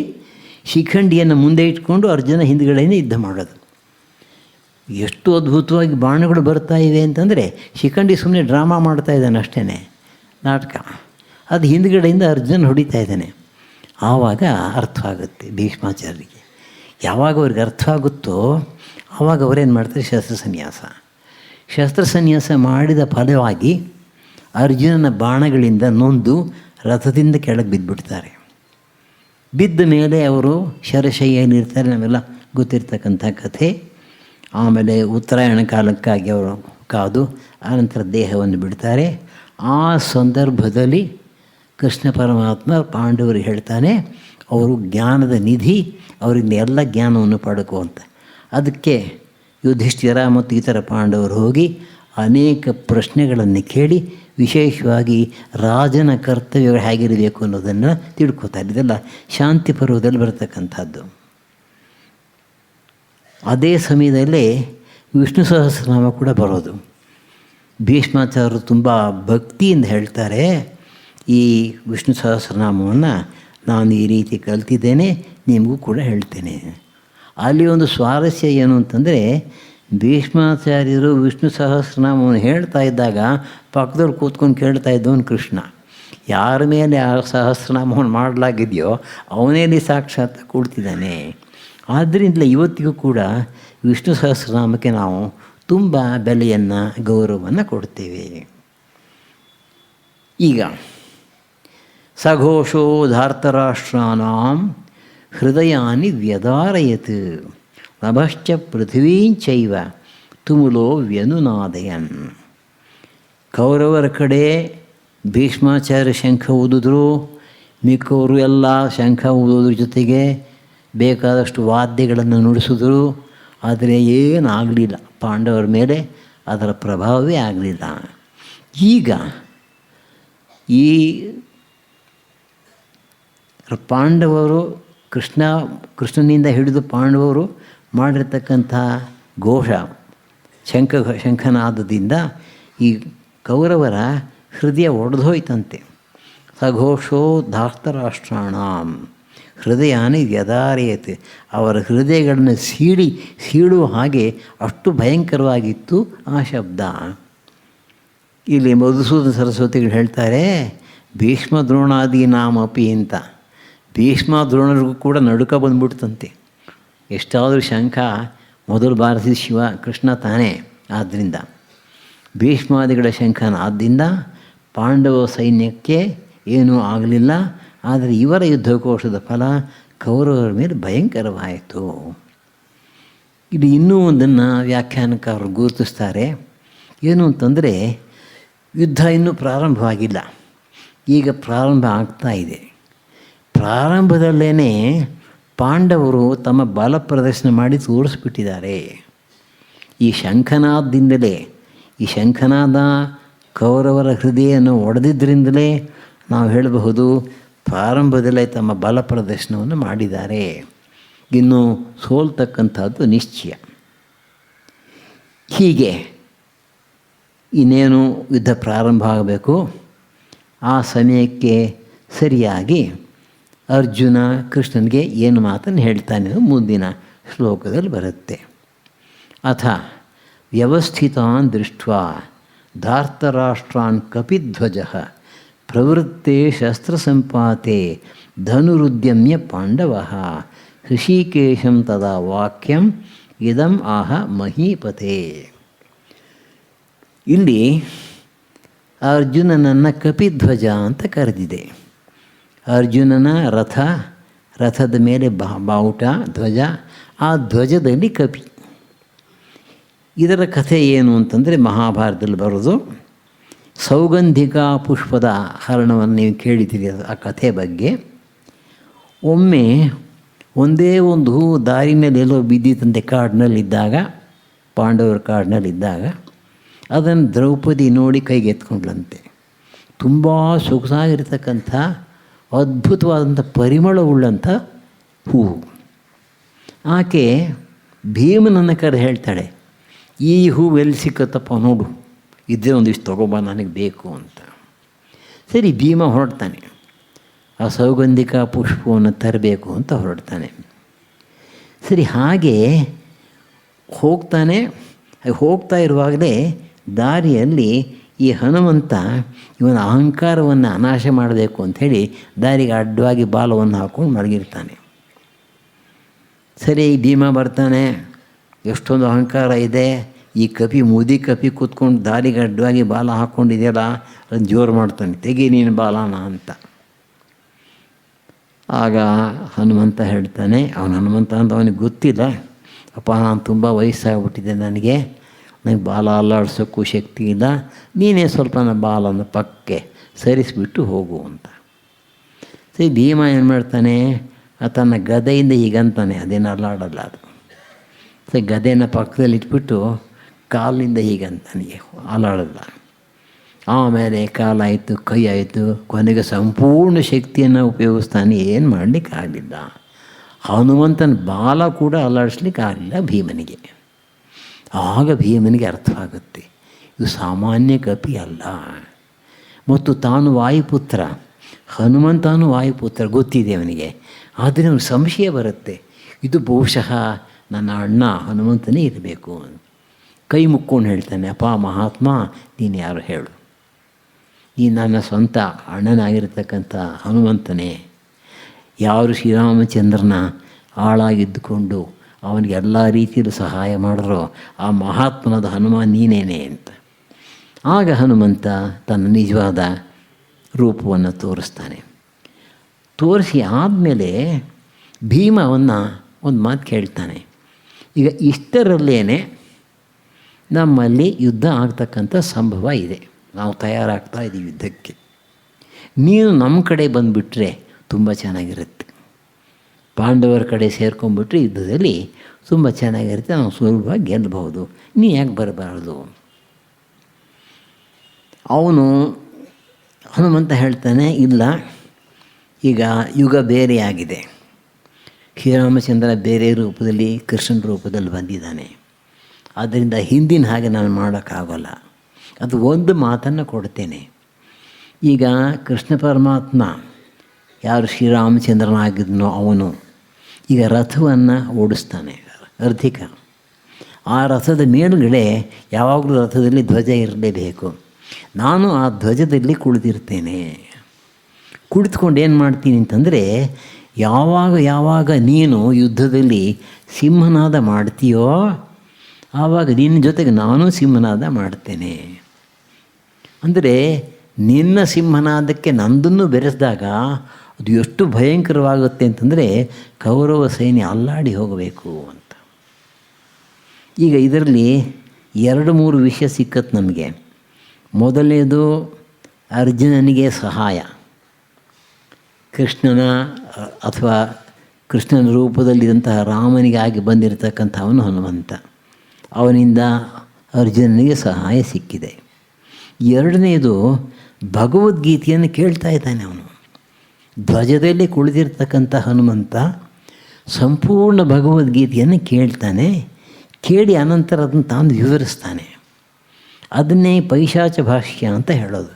ಶಿಖಂಡಿಯನ್ನು ಮುಂದೆ ಇಟ್ಕೊಂಡು ಅರ್ಜುನ ಹಿಂದುಗಡೆಯೇ ಯುದ್ಧ ಮಾಡೋದು. ಎಷ್ಟು ಅದ್ಭುತವಾಗಿ ಬಾಣಗಳು ಬರ್ತಾ ಇವೆ ಅಂತಂದರೆ ಶಿಖಂಡಿ ಸುಮ್ಮನೆ ಡ್ರಾಮಾ ಮಾಡ್ತಾ ಇದ್ದಾನೆ, ಅಷ್ಟೇ ನಾಟಕ. ಅದು ಹಿಂದುಗಡೆಯಿಂದ ಅರ್ಜುನ ಹೊಡಿತಾ ಇದ್ದಾನೆ. ಆವಾಗ ಅರ್ಥ ಆಗುತ್ತೆ ಭೀಷ್ಮಾಚಾರ್ಯರಿಗೆ. ಯಾವಾಗ ಅವ್ರಿಗೆ ಅರ್ಥ ಆಗುತ್ತೋ ಆವಾಗ ಅವರೇನು ಮಾಡ್ತಾರೆ, ಶಸ್ತ್ರ ಸನ್ಯಾಸ ಮಾಡಿದ ಫಲವಾಗಿ ಅರ್ಜುನನ ಬಾಣಗಳಿಂದ ನೊಂದು ರಥದಿಂದ ಕೆಳಗೆ ಬಿದ್ದುಬಿಡ್ತಾರೆ. ಬಿದ್ದ ಮೇಲೆ ಅವರು ಶರಶಯ್ಯನಿರ್ತಾರೆ, ನಾವೆಲ್ಲ ಗೊತ್ತಿರ್ತಕ್ಕಂಥ ಕಥೆ. ಆಮೇಲೆ ಉತ್ತರಾಯಣ ಕಾಲಕ್ಕಾಗಿ ಅವರು ಕಾದು ಆನಂತರ ದೇಹವನ್ನು ಬಿಡ್ತಾರೆ. ಆ ಸಂದರ್ಭದಲ್ಲಿ ಕೃಷ್ಣ ಪರಮಾತ್ಮ ಪಾಂಡವರಿಗೆ ಹೇಳ್ತಾನೆ, ಅವರು ಜ್ಞಾನದ ನಿಧಿ, ಅವರಿಂದ ಎಲ್ಲ ಜ್ಞಾನವನ್ನು ಪಡ್ಕೋ ಅಂತ. ಅದಕ್ಕೆ ಯುಧಿಷ್ಠಿರ ಮತ್ತು ಇತರ ಪಾಂಡವರು ಹೋಗಿ ಅನೇಕ ಪ್ರಶ್ನೆಗಳನ್ನು ಕೇಳಿ ವಿಶೇಷವಾಗಿ ರಾಜನ ಕರ್ತವ್ಯಗಳು ಹೇಗಿರಬೇಕು ಅನ್ನೋದನ್ನು ತಿಳ್ಕೊತಾರೆ. ಇದೆಲ್ಲ ಶಾಂತಿ ಪರ್ವದಲ್ಲಿ ಬರತಕ್ಕಂಥದ್ದು. ಅದೇ ಸಮಯದಲ್ಲೇ ವಿಷ್ಣು ಸಹಸ್ರನಾಮ ಕೂಡ ಬರೋದು. ಭೀಷ್ಮಾಚಾರ್ಯರು ತುಂಬ ಭಕ್ತಿಯಿಂದ ಹೇಳ್ತಾರೆ, ಈ ವಿಷ್ಣು ಸಹಸ್ರನಾಮವನ್ನು ನಾನು ಈ ರೀತಿ ಕಲ್ತಿದ್ದೇನೆ, ನಿಮಗೂ ಕೂಡ ಹೇಳ್ತೇನೆ. ಅಲ್ಲಿ ಒಂದು ಸ್ವಾರಸ್ಯ ಏನು ಅಂತಂದರೆ, ಭೀಷ್ಮಾಚಾರ್ಯರು ವಿಷ್ಣು ಸಹಸ್ರನಾಮವನ್ನು ಹೇಳ್ತಾ ಇದ್ದಾಗ ಪಕ್ಕದಲ್ಲಿ ಕೂತ್ಕೊಂಡು ಕೇಳ್ತಾ ಇದ್ದವನು ಕೃಷ್ಣ. ಯಾರ ಮೇಲೆ ಆ ಸಹಸ್ರನಾಮವನ್ನು ಮಾಡಲಾಗಿದೆಯೋ ಅವನೇಲಿ ಸಾಕ್ಷಾತ್ ಕೂಡ್ತಿದ್ದಾನೆ. ಆದ್ದರಿಂದಲೇ ಇವತ್ತಿಗೂ ಕೂಡ ವಿಷ್ಣು ಸಹಸ್ರನಾಮಕ್ಕೆ ನಾವು ತುಂಬ ಬೆಲೆಯನ್ನು ಗೌರವವನ್ನು ಕೊಡ್ತೇವೆ. ಈಗ ಸಘೋಷೋ ಧಾರ್ತರಾಷ್ಟ್ರಾಣಾಂ ಹೃದಯಾನಿ ವ್ಯದಾರಯತ್ ನಭಶ್ಚ ಪೃಥ್ವೀಂಚೈವ ತುಮುಲೋ ವ್ಯನುನಾದಯನ್. ಕೌರವರ ಕಡೆ ಭೀಷ್ಮಾಚಾರ್ಯ ಶಂಖ ಊದಿದ್ರು, ಮಿಕ್ಕವರು ಎಲ್ಲ ಶಂಖ ಊದೋದ್ರ ಜೊತೆಗೆ ಬೇಕಾದಷ್ಟು ವಾದ್ಯಗಳನ್ನು ನುಡಿಸಿದ್ರು. ಆದರೆ ಏನಾಗಲಿಲ್ಲ, ಪಾಂಡವರ ಮೇಲೆ ಅದರ ಪ್ರಭಾವವೇ ಆಗಲಿಲ್ಲ. ಈಗ ಈ ಪಾಂಡವರು ಕೃಷ್ಣನಿಂದ ಹಿಡಿದು ಪಾಂಡವರು ಮಾಡಿರ್ತಕ್ಕಂಥ ಘೋಷ ಶಂಖನಾದದಿಂದ ಈ ಕೌರವರ ಹೃದಯ ಒಡೆದೋಯ್ತಂತೆ. ಸಘೋಷೋ ಧಾರ್ತರಾಷ್ಟ್ರಾಣಾಂ ಹೃದಯಾನಿ ವ್ಯದಾರಯತೆ. ಅವರ ಹೃದಯಗಳನ್ನು ಸೀಳುವ ಹಾಗೆ ಅಷ್ಟು ಭಯಂಕರವಾಗಿತ್ತು ಆ ಶಬ್ದ. ಇಲ್ಲಿ ಮಧುಸೂದನ ಸರಸ್ವತಿಗಳು ಹೇಳ್ತಾರೆ, ಭೀಷ್ಮ ದ್ರೋಣಾದಿ ನಾಮಪಿ ಅಂತ. ಭೀಷ್ಮ ದ್ರೋಣರಿಗೂ ಕೂಡ ನಡುಕ ಬಂದ್ಬಿಡ್ತಂತೆ. ಎಷ್ಟಾದರೂ ಶಂಖ ಮೊದಲು ಬಾರಿಸಿದ ಕೃಷ್ಣ ತಾನೇ. ಆದ್ದರಿಂದ ಭೀಷ್ಮಾದಿಗಳ ಶಂಖನಾದ್ದರಿಂದ ಪಾಂಡವ ಸೈನ್ಯಕ್ಕೆ ಏನೂ ಆಗಲಿಲ್ಲ. ಆದರೆ ಇವರ ಯುದ್ಧಕೋಶದ ಫಲ ಕೌರವರ ಮೇಲೆ ಭಯಂಕರವಾಯಿತು. ಇದು ಇನ್ನೂ ಒಂದನ್ನು ವ್ಯಾಖ್ಯಾನಕಾರರು ಗುರುತಿಸ್ತಾರೆ. ಏನು ಅಂತಂದರೆ, ಯುದ್ಧ ಇನ್ನೂ ಪ್ರಾರಂಭವಾಗಿಲ್ಲ, ಈಗ ಪ್ರಾರಂಭ ಆಗ್ತಾ ಇದೆ. ಪ್ರಾರಂಭದಲ್ಲೇ ಪಾಂಡವರು ತಮ್ಮ ಬಲ ಪ್ರದರ್ಶನ ಮಾಡಿ ತೋರಿಸ್ಬಿಟ್ಟಿದ್ದಾರೆ. ಈ ಶಂಖನಾದದಿಂದಲೇ, ಈ ಶಂಖನಾದ ಕೌರವರ ಹೃದಯವನ್ನು ಒಡೆದಿದ್ದರಿಂದಲೇ ನಾವು ಹೇಳಬಹುದು ಪ್ರಾರಂಭದಲ್ಲೇ ತಮ್ಮ ಬಲ ಪ್ರದರ್ಶನವನ್ನು ಮಾಡಿದ್ದಾರೆ. ಇನ್ನು ಸೋಲ್ತಕ್ಕಂಥದ್ದು ನಿಶ್ಚಯ. ಹೀಗೆ ಇನ್ನೇನು ಯುದ್ಧ ಪ್ರಾರಂಭ ಆಗಬೇಕು. ಆ ಸಮಯಕ್ಕೆ ಸರಿಯಾಗಿ ಅರ್ಜುನ ಕೃಷ್ಣನಿಗೆ ಏನು ಮಾತನ್ನು ಹೇಳ್ತಾನೆ ಮುಂದಿನ ಶ್ಲೋಕದಲ್ಲಿ ಬರುತ್ತೆ. ಅಥ ವ್ಯವಸ್ಥಿತಾನ್ ದೃಷ್ಟ್ವಾ ಧಾರ್ತರಾಷ್ಟ್ರಾನ್ ಕಪಿಧ್ವಜಃ ಪ್ರವೃತ್ತೆ ಶಸ್ತ್ರಸಂಪಾತೆ ಧನುರುದ್ಯಮ್ಯ ಪಾಂಡವಃ ಹೃಷಿಕೇಶಂ ತದಾ ವಾಕ್ಯಂ ಇದಂ ಆಹ ಮಹೀಪತೆ. ಇಲ್ಲಿ ಅರ್ಜುನನನ್ನು ಕಪಿಧ್ವಜ ಅಂತ ಕರೆದಿದೆ. ಅರ್ಜುನನ ರಥದ ಮೇಲೆ ಬಾವುಟ ಧ್ವಜ, ಆ ಧ್ವಜದಲ್ಲಿ ಕಪಿ. ಇದರ ಕಥೆ ಏನು ಅಂತಂದರೆ ಮಹಾಭಾರತದಲ್ಲಿ ಬರೋದು. ಸೌಗಂಧಿಕ ಪುಷ್ಪದ ಹರಣವನ್ನು ನೀವು ಕೇಳಿದ್ದೀರಿ ಆ ಕಥೆ ಬಗ್ಗೆ. ಒಮ್ಮೆ ಒಂದೇ ಒಂದು ದಾರಿ ಮೇಲೆ ಎಲ್ಲೋ ಬಿದ್ದಿತ್ತಂತೆ ಕಾಡಿನಲ್ಲಿದ್ದಾಗ, ಪಾಂಡವರ ಕಾಡಿನಲ್ಲಿದ್ದಾಗ ಅದನ್ನು ದ್ರೌಪದಿ ನೋಡಿ ಕೈಗೆತ್ಕೊಂಡ್ಲಂತೆ. ತುಂಬ ಸೊಗಸಾಗಿರ್ತಕ್ಕಂಥ ಅದ್ಭುತವಾದಂಥ ಪರಿಮಳವುಳ್ಳಂಥ ಹೂವು. ಆಕೆ ಭೀಮನನ್ನು ಕರೆದು ಹೇಳ್ತಾಳೆ, ಈ ಹೂವು ಎಲ್ಲಿ ಸಿಕ್ಕತ್ತಪ್ಪ ನೋಡು, ಇದ್ದೇ ಒಂದಿಷ್ಟು ತೊಗೊಬ, ನನಗೆ ಬೇಕು ಅಂತ. ಸರಿ, ಭೀಮ ಹೊರಡ್ತಾನೆ. ಆ ಸೌಗಂಧಿಕ ಪುಷ್ಪವನ್ನು ತರಬೇಕು ಅಂತ ಹೊರಡ್ತಾನೆ. ಸರಿ, ಹಾಗೆ ಹೋಗ್ತಾ ಇರುವಾಗಲೇ ದಾರಿಯಲ್ಲಿ ಈ ಹನುಮಂತ ಇವನ ಅಹಂಕಾರವನ್ನು ನಾಶ ಮಾಡಬೇಕು ಅಂಥೇಳಿ ದಾರಿಗೆ ಅಡ್ಡವಾಗಿ ಬಾಲವನ್ನು ಹಾಕ್ಕೊಂಡು ಮಲಗಿರ್ತಾನೆ. ಸರಿ, ಭೀಮ ಬರ್ತಾನೆ. ಎಷ್ಟೊಂದು ಅಹಂಕಾರ ಇದೆ, ಈ ಮುದಿ ಕಪಿ ಕೂತ್ಕೊಂಡು ದಾರಿಗೆ ಅಡ್ಡವಾಗಿ ಬಾಲ ಹಾಕ್ಕೊಂಡಿದೆಯಲ್ಲ, ಅದು ಜೋರು ಮಾಡ್ತಾನೆ, ತೆಗಿ ನೀನು ಬಾಲನ ಅಂತ. ಆಗ ಹನುಮಂತ ಹೇಳ್ತಾನೆ, ಹನುಮಂತ ಅಂತ ಅವನಿಗೆ ಗೊತ್ತಿಲ್ಲ, ಅಪ್ಪ ನಾನು ತುಂಬ ವಯಸ್ಸಾಗ್ಬಿಟ್ಟಿದೆ, ನನಗೆ ಬಾಲ ಅಲ್ಲಾಡ್ಸೋಕ್ಕೂ ಶಕ್ತಿ ಇಲ್ಲ, ನೀನೇ ಸ್ವಲ್ಪ ನನ್ನ ಬಾಲನ ಪಕ್ಕೆ ಸರಿಸಿಬಿಟ್ಟು ಹೋಗು ಅಂತ. ಸರಿ, ಭೀಮ ಏನು ಮಾಡ್ತಾನೆ, ತನ್ನ ಗದೆಯಿಂದ ಹೀಗಂತಾನೆ, ಅದೇನು ಅಲ್ಲಾಡಲ್ಲ ಅದು. ಸರಿ, ಗದೆನ ಪಕ್ಕದಲ್ಲಿ ಇಟ್ಬಿಟ್ಟು ಕಾಲಿಂದ ಹೀಗಂತಾನೆ, ಅಲ್ಲಾಡಲ್ಲ. ಆಮೇಲೆ ಕಾಲಾಯಿತು, ಕೈ ಆಯಿತು, ಕೊನೆಗೆ ಸಂಪೂರ್ಣ ಶಕ್ತಿಯನ್ನು ಉಪಯೋಗಿಸ್ತಾನೆ. ಏನು ಮಾಡಲಿಕ್ಕಾಗಲಿಲ್ಲ. ಹನುಮಂತನ ಬಾಲ ಕೂಡ ಅಲ್ಲಾಡಿಸ್ಲಿಕ್ಕಾಗಲಿಲ್ಲ ಭೀಮನಿಗೆ. ಆಗ ಭೀಮನಿಗೆ ಅರ್ಥವಾಗುತ್ತೆ, ಇದು ಸಾಮಾನ್ಯ ಕಪಿ ಅಲ್ಲ. ಮತ್ತು ತಾನು ವಾಯುಪುತ್ರ, ಹನುಮಂತನೂ ವಾಯುಪುತ್ರ ಗೊತ್ತಿದೆ ಅವನಿಗೆ. ಆದರೆ ಅವನಿಗೆ ಸಂಶಯ ಬರುತ್ತೆ, ಇದು ಬಹುಶಃ ನನ್ನ ಅಣ್ಣ ಹನುಮಂತನೇ ಇರಬೇಕು. ಕೈ ಮುಕ್ಕೊಂಡು ಹೇಳ್ತಾನೆ, ಅಪ್ಪ ಮಹಾತ್ಮ, ನೀನು ಯಾರು ಹೇಳು, ನೀನು ನನ್ನ ಸ್ವಂತ ಅಣ್ಣನಾಗಿರ್ತಕ್ಕಂಥ ಹನುಮಂತನೇ. ಯಾರು ಶ್ರೀರಾಮಚಂದ್ರನ ಆಳಾಗಿದ್ದುಕೊಂಡು ಅವನಿಗೆ ಎಲ್ಲ ರೀತಿಯಲ್ಲೂ ಸಹಾಯ ಮಾಡಿದ್ರು ಆ ಮಹಾತ್ಮನಾದ ಹನುಮ ನೀನೇನೆ ಅಂತ. ಆಗ ಹನುಮಂತ ತನ್ನ ನಿಜವಾದ ರೂಪವನ್ನು ತೋರಿಸ್ತಾನೆ. ತೋರಿಸಿ ಆದಮೇಲೆ ಭೀಮ ಅವನ್ನ ಒಂದು ಮಾತು ಕೇಳ್ತಾನೆ. ಈಗ ಇಷ್ಟರಲ್ಲೇ ನಮ್ಮಲ್ಲಿ ಯುದ್ಧ ಆಗ್ತಕ್ಕಂಥ ಸಂಭವ ಇದೆ, ನಾವು ತಯಾರಾಗ್ತಾ ಇದ್ದೀವಿ ಯುದ್ಧಕ್ಕೆ. ನೀನು ನಮ್ಮ ಕಡೆ ಬಂದುಬಿಟ್ರೆ ತುಂಬ ಚೆನ್ನಾಗಿರುತ್ತೆ. ಪಾಂಡವರ ಕಡೆ ಸೇರ್ಕೊಂಡ್ಬಿಟ್ರೆ ಯುದ್ಧದಲ್ಲಿ ತುಂಬ ಚೆನ್ನಾಗಿರುತ್ತೆ, ನಾವು ಸುಲಭವಾಗಿ ಗೆಲ್ಲಬಹುದು. ನೀ ಯಾಕೆ ಬರಬಾರ್ದು? ಅವನು ಹನುಮಂತ ಹೇಳ್ತಾನೆ, ಇಲ್ಲ, ಈಗ ಯುಗ ಬೇರೆಯಾಗಿದೆ. ಶ್ರೀರಾಮಚಂದ್ರ ಬೇರೆ ರೂಪದಲ್ಲಿ ಕೃಷ್ಣನ ರೂಪದಲ್ಲಿ ಬಂದಿದ್ದಾನೆ. ಆದ್ದರಿಂದ ಹಿಂದಿನ ಹಾಗೆ ನಾನು ಮಾಡೋಕ್ಕಾಗೋಲ್ಲ. ಅದು ಒಂದು ಮಾತನ್ನು ಕೊಡ್ತೇನೆ. ಈಗ ಕೃಷ್ಣ ಪರಮಾತ್ಮ ಯಾರು ಶ್ರೀರಾಮಚಂದ್ರನಾಗಿದ್ನೋ ಅವನು ಈಗ ರಥವನ್ನು ಓಡಿಸ್ತಾನೆ, ಅರ್ಧಿಕ. ಆ ರಥದ ಮೇಲುಗಡೆ ಯಾವಾಗಲೂ ರಥದಲ್ಲಿ ಧ್ವಜ ಇರಲೇಬೇಕು. ನಾನು ಆ ಧ್ವಜದಲ್ಲಿ ಕುಳಿತಿರ್ತೇನೆ. ಕುಳಿತುಕೊಂಡು ಏನು ಮಾಡ್ತೀನಿ ಅಂತಂದರೆ, ಯಾವಾಗ ನೀನು ಯುದ್ಧದಲ್ಲಿ ಸಿಂಹನಾದ ಮಾಡ್ತೀಯೋ ಆವಾಗ ನಿನ್ನ ಜೊತೆಗೆ ನಾನು ಸಿಂಹನಾದ ಮಾಡ್ತೇನೆ. ಅಂದರೆ ನಿನ್ನ ಸಿಂಹನಾದಕ್ಕೆ ನಂದನ್ನು ಬೆರೆಸಿದಾಗ ಅದು ಎಷ್ಟು ಭಯಂಕರವಾಗುತ್ತೆ ಅಂತಂದರೆ ಕೌರವ ಸೈನ್ಯ ಅಲ್ಲಾಡಿ ಹೋಗಬೇಕು ಅಂತ. ಈಗ ಇದರಲ್ಲಿ 2-3 ವಿಷಯ ಸಿಕ್ಕತ್ತು ನಮಗೆ. ಮೊದಲನೇದು ಅರ್ಜುನನಿಗೆ ಸಹಾಯ. ಕೃಷ್ಣನ ಅಥವಾ ಕೃಷ್ಣನ ರೂಪದಲ್ಲಿದ್ದಂತಹ ರಾಮನಿಗಾಗಿ ಬಂದಿರತಕ್ಕಂಥವನು ಹನುಮಂತ. ಅವನಿಂದ ಅರ್ಜುನನಿಗೆ ಸಹಾಯ ಸಿಕ್ಕಿದೆ. 2ನೇದು ಭಗವದ್ಗೀತೆಯನ್ನು ಕೇಳ್ತಾ ಇದ್ದಾನೆ ಅವನು. ಧ್ವಜದಲ್ಲಿ ಕುಳಿತಿರ್ತಕ್ಕಂಥ ಹನುಮಂತ ಸಂಪೂರ್ಣ ಭಗವದ್ಗೀತೆಯನ್ನು ಕೇಳ್ತಾನೆ. ಕೇಳಿ ಅನಂತರ ಅದನ್ನು ತಾನು ವಿವರಿಸ್ತಾನೆ. ಅದನ್ನೇ ಪೈಶಾಚ ಭಾಷ್ಯ ಅಂತ ಹೇಳೋದು.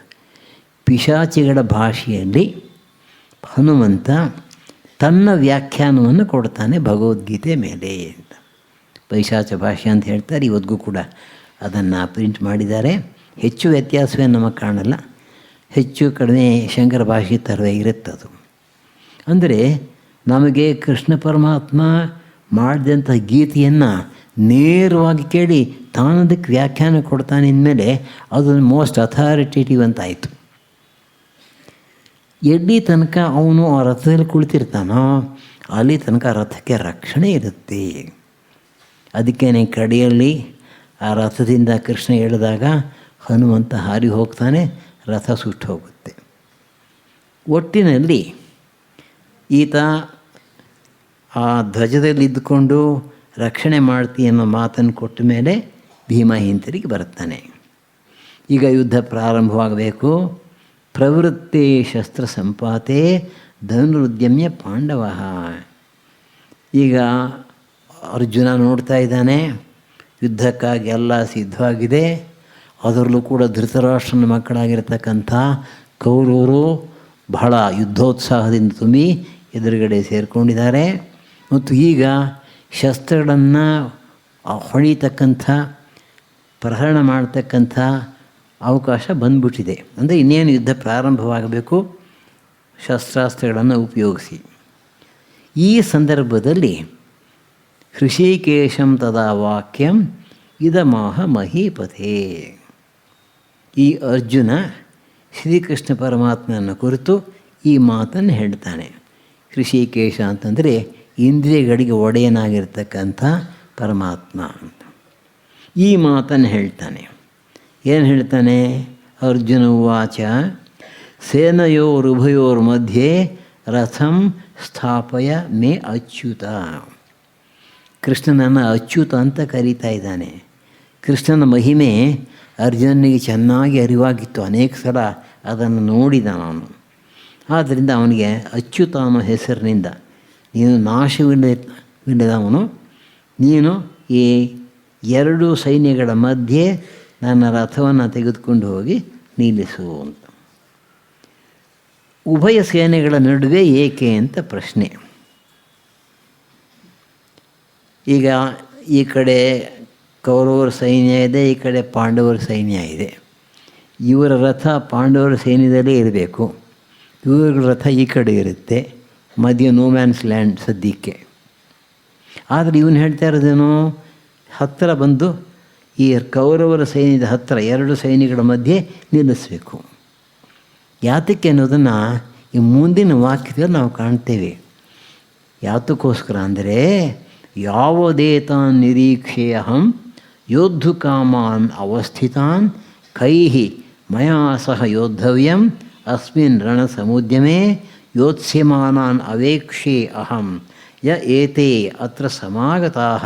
ಪಿಶಾಚಿಗಳ ಭಾಷೆಯಲ್ಲಿ ಹನುಮಂತ ತನ್ನ ವ್ಯಾಖ್ಯಾನವನ್ನು ಕೊಡ್ತಾನೆ ಭಗವದ್ಗೀತೆ ಮೇಲೆ ಅಂತ. ಪೈಶಾಚ ಭಾಷ್ಯ ಅಂತ ಹೇಳ್ತಾರೆ. ಇವತ್ತಿಗೂ ಕೂಡ ಅದನ್ನು ಪ್ರಿಂಟ್ ಮಾಡಿದ್ದಾರೆ. ಹೆಚ್ಚು ವ್ಯತ್ಯಾಸವೇ ನಮಗೆ ಕಾಣಲ್ಲ. ಹೆಚ್ಚು ಕಡಿಮೆ ಶಂಕರ ಭಾಷೆ ಥರವೇ ಇರುತ್ತದು. ಅಂದರೆ ನಮಗೆ ಕೃಷ್ಣ ಪರಮಾತ್ಮ ಮಾಡಿದಂಥ ಗೀತೆಯನ್ನು ನೇರವಾಗಿ ಕೇಳಿ ತಾನದಕ್ಕೆ ವ್ಯಾಖ್ಯಾನ ಕೊಡ್ತಾನೆ ಅಂದಮೇಲೆ ಅದು ಮೋಸ್ಟ್ ಅಥಾರಿಟೇಟಿವ್ ಅಂತ ಆಯಿತು. ಎಲ್ಲಿ ತನಕ ಅವನು ಆ ರಥದಲ್ಲಿ ಕುಳಿತಿರ್ತಾನೋ ಅಲ್ಲಿ ತನಕ ರಥಕ್ಕೆ ರಕ್ಷಣೆ ಇರುತ್ತೆ. ಅದಕ್ಕೇನೆ ಕಡೆಯಲ್ಲಿ ಆ ರಥದಿಂದ ಕೃಷ್ಣ ಎಳೆದಾಗ ಹನುಮಂತ ಹಾರಿ ಹೋಗ್ತಾನೆ, ರಥ ಸುಟ್ಟು ಹೋಗುತ್ತೆ. ಒಟ್ಟಿನಲ್ಲಿ ಈತ ಆ ಧ್ವಜದಲ್ಲಿ ಇದ್ದುಕೊಂಡು ರಕ್ಷಣೆ ಮಾಡ್ತೀಯ ಅನ್ನೋ ಮಾತನ್ನು ಕೊಟ್ಟ ಮೇಲೆ ಭೀಮ ಹಿಂತಿರುಗಿ ಬರುತ್ತಾನೆ. ಈಗ ಯುದ್ಧ ಪ್ರಾರಂಭವಾಗಬೇಕು. ಪ್ರವೃತ್ತಿ ಶಸ್ತ್ರ ಸಂಪಾತೆ ಧನುರುದ್ಯಮ್ಯ ಪಾಂಡವ. ಈಗ ಅರ್ಜುನ ನೋಡ್ತಾ ಇದ್ದಾನೆ, ಯುದ್ಧಕ್ಕಾಗಿ ಎಲ್ಲ ಸಿದ್ಧವಾಗಿದೆ. ಅದರಲ್ಲೂ ಕೂಡ ಧೃತರಾಷ್ಟ್ರನ ಮಕ್ಕಳಾಗಿರ್ತಕ್ಕಂಥ ಕೌರವರು ಬಹಳ ಯುದ್ಧೋತ್ಸಾಹದಿಂದ ತುಂಬಿ ಎದುರುಗಡೆ ಸೇರಿಕೊಂಡಿದ್ದಾರೆ. ಮತ್ತು ಈಗ ಶಸ್ತ್ರಗಳನ್ನು ಹೊಳಿತಕ್ಕಂಥ ಪ್ರಹರಣ ಮಾಡ್ತಕ್ಕಂಥ ಅವಕಾಶ ಬಂದ್ಬಿಟ್ಟಿದೆ. ಅಂದರೆ ಇನ್ನೇನು ಯುದ್ಧ ಪ್ರಾರಂಭವಾಗಬೇಕು, ಶಸ್ತ್ರಾಸ್ತ್ರಗಳನ್ನು ಉಪಯೋಗಿಸಿ. ಈ ಸಂದರ್ಭದಲ್ಲಿ ಹೃಷಿಕೇಶಂ ತದಾ ವಾಕ್ಯಂ ಇದಮಾಹ ಮಹೀಪತೆ. ಈ ಅರ್ಜುನ ಶ್ರೀಕೃಷ್ಣ ಪರಮಾತ್ಮನ ಕುರಿತು ಈ ಮಾತನ್ನು ಹೇಳ್ತಾನೆ. ಹೃಷಿಕೇಶ ಅಂತಂದರೆ ಇಂದ್ರಿಯಗಳಿಗೆ ಒಡೆಯನಾಗಿರ್ತಕ್ಕಂಥ ಪರಮಾತ್ಮ ಅಂತ ಈ ಮಾತನ್ನು ಹೇಳ್ತಾನೆ. ಏನು ಹೇಳ್ತಾನೆ? ಅರ್ಜುನ ಉವಾಚ ಸೇನಯೋರುಭಯೋರ್ ಮಧ್ಯೆ ರಥಂ ಸ್ಥಾಪಯ ಮೇ ಅಚ್ಯುತ. ಕೃಷ್ಣನನ್ನು ಅಚ್ಯುತ ಅಂತ ಕರೀತಾ ಇದ್ದಾನೆ. ಕೃಷ್ಣನ ಮಹಿಮೆ ಅರ್ಜುನನಿಗೆ ಚೆನ್ನಾಗಿ ಅರಿವಾಗಿತ್ತು. ಅನೇಕ ಸಲ ಅದನ್ನು ನೋಡಿದ ನಾನು. ಆದ್ದರಿಂದ ಅವನಿಗೆ ಅಚ್ಯುತ ಅನ್ನೋ ಹೆಸರಿನಿಂದ ನೀನು ನಾಶವಿಲ್ಲದವನು, ನೀನು ಈ 2 ಸೈನ್ಯಗಳ ಮಧ್ಯೆ ನನ್ನ ರಥವನ್ನು ತೆಗೆದುಕೊಂಡು ಹೋಗಿ ನಿಲ್ಲಿಸು ಅಂತ. ಉಭಯ ಸೇನೆಗಳ ನಡುವೆ ಏಕೆ ಅಂತ ಪ್ರಶ್ನೆ. ಈಗ ಈ ಕಡೆ ಕೌರವರ ಸೈನ್ಯ ಇದೆ, ಈ ಕಡೆ ಪಾಂಡವರ ಸೈನ್ಯ ಇದೆ. ಇವರ ರಥ ಪಾಂಡವರ ಸೈನ್ಯದಲ್ಲೇ ಇರಬೇಕು, ಇವರ ರಥ ಈ ಕಡೆ ಇರುತ್ತೆ. ಮಧ್ಯ ನೋ ಮ್ಯಾನ್ಸ್ ಲ್ಯಾಂಡ್ ಸದ್ಯಕ್ಕೆ. ಆದರೆ ಇವನು ಹೇಳ್ತಾ ಇರೋದೇನು, ಹತ್ತಿರ ಬಂದು ಈ ಕೌರವರ ಸೈನ್ಯದ ಹತ್ತಿರ ಎರಡು ಸೈನ್ಯಗಳ ಮಧ್ಯೆ ನಿಲ್ಲಿಸಬೇಕು. ಯಾತಕ್ಕೆ ಅನ್ನೋದನ್ನು ಈ ಮುಂದಿನ ವಾಕ್ಯದಲ್ಲಿ ನಾವು ಕಾಣ್ತೇವೆ. ಯಾತಕ್ಕೋಸ್ಕರ ಅಂದರೆ, ಯಾವದೇತಾನ್ ನಿರೀಕ್ಷೆಯಹಂ ಯೋದ್ಧುಕಾಮಾನ್ ಅವಸ್ಥಿತಾನ್ ಕೈಃ ಮಯಾ ಸಹ ಯೋದ್ಧವ್ಯಂ ಅಸ್ಮಿನ್ ರಣಸಮುದ್ಯಮೇ ಯೋತ್ಸ್ಯಮಾನಾನ್ ಅವೇಕ್ಷೆ ಅಹಂ ಯ ಏತೆ ಅತ್ರ ಸಮಾಗತಾಃ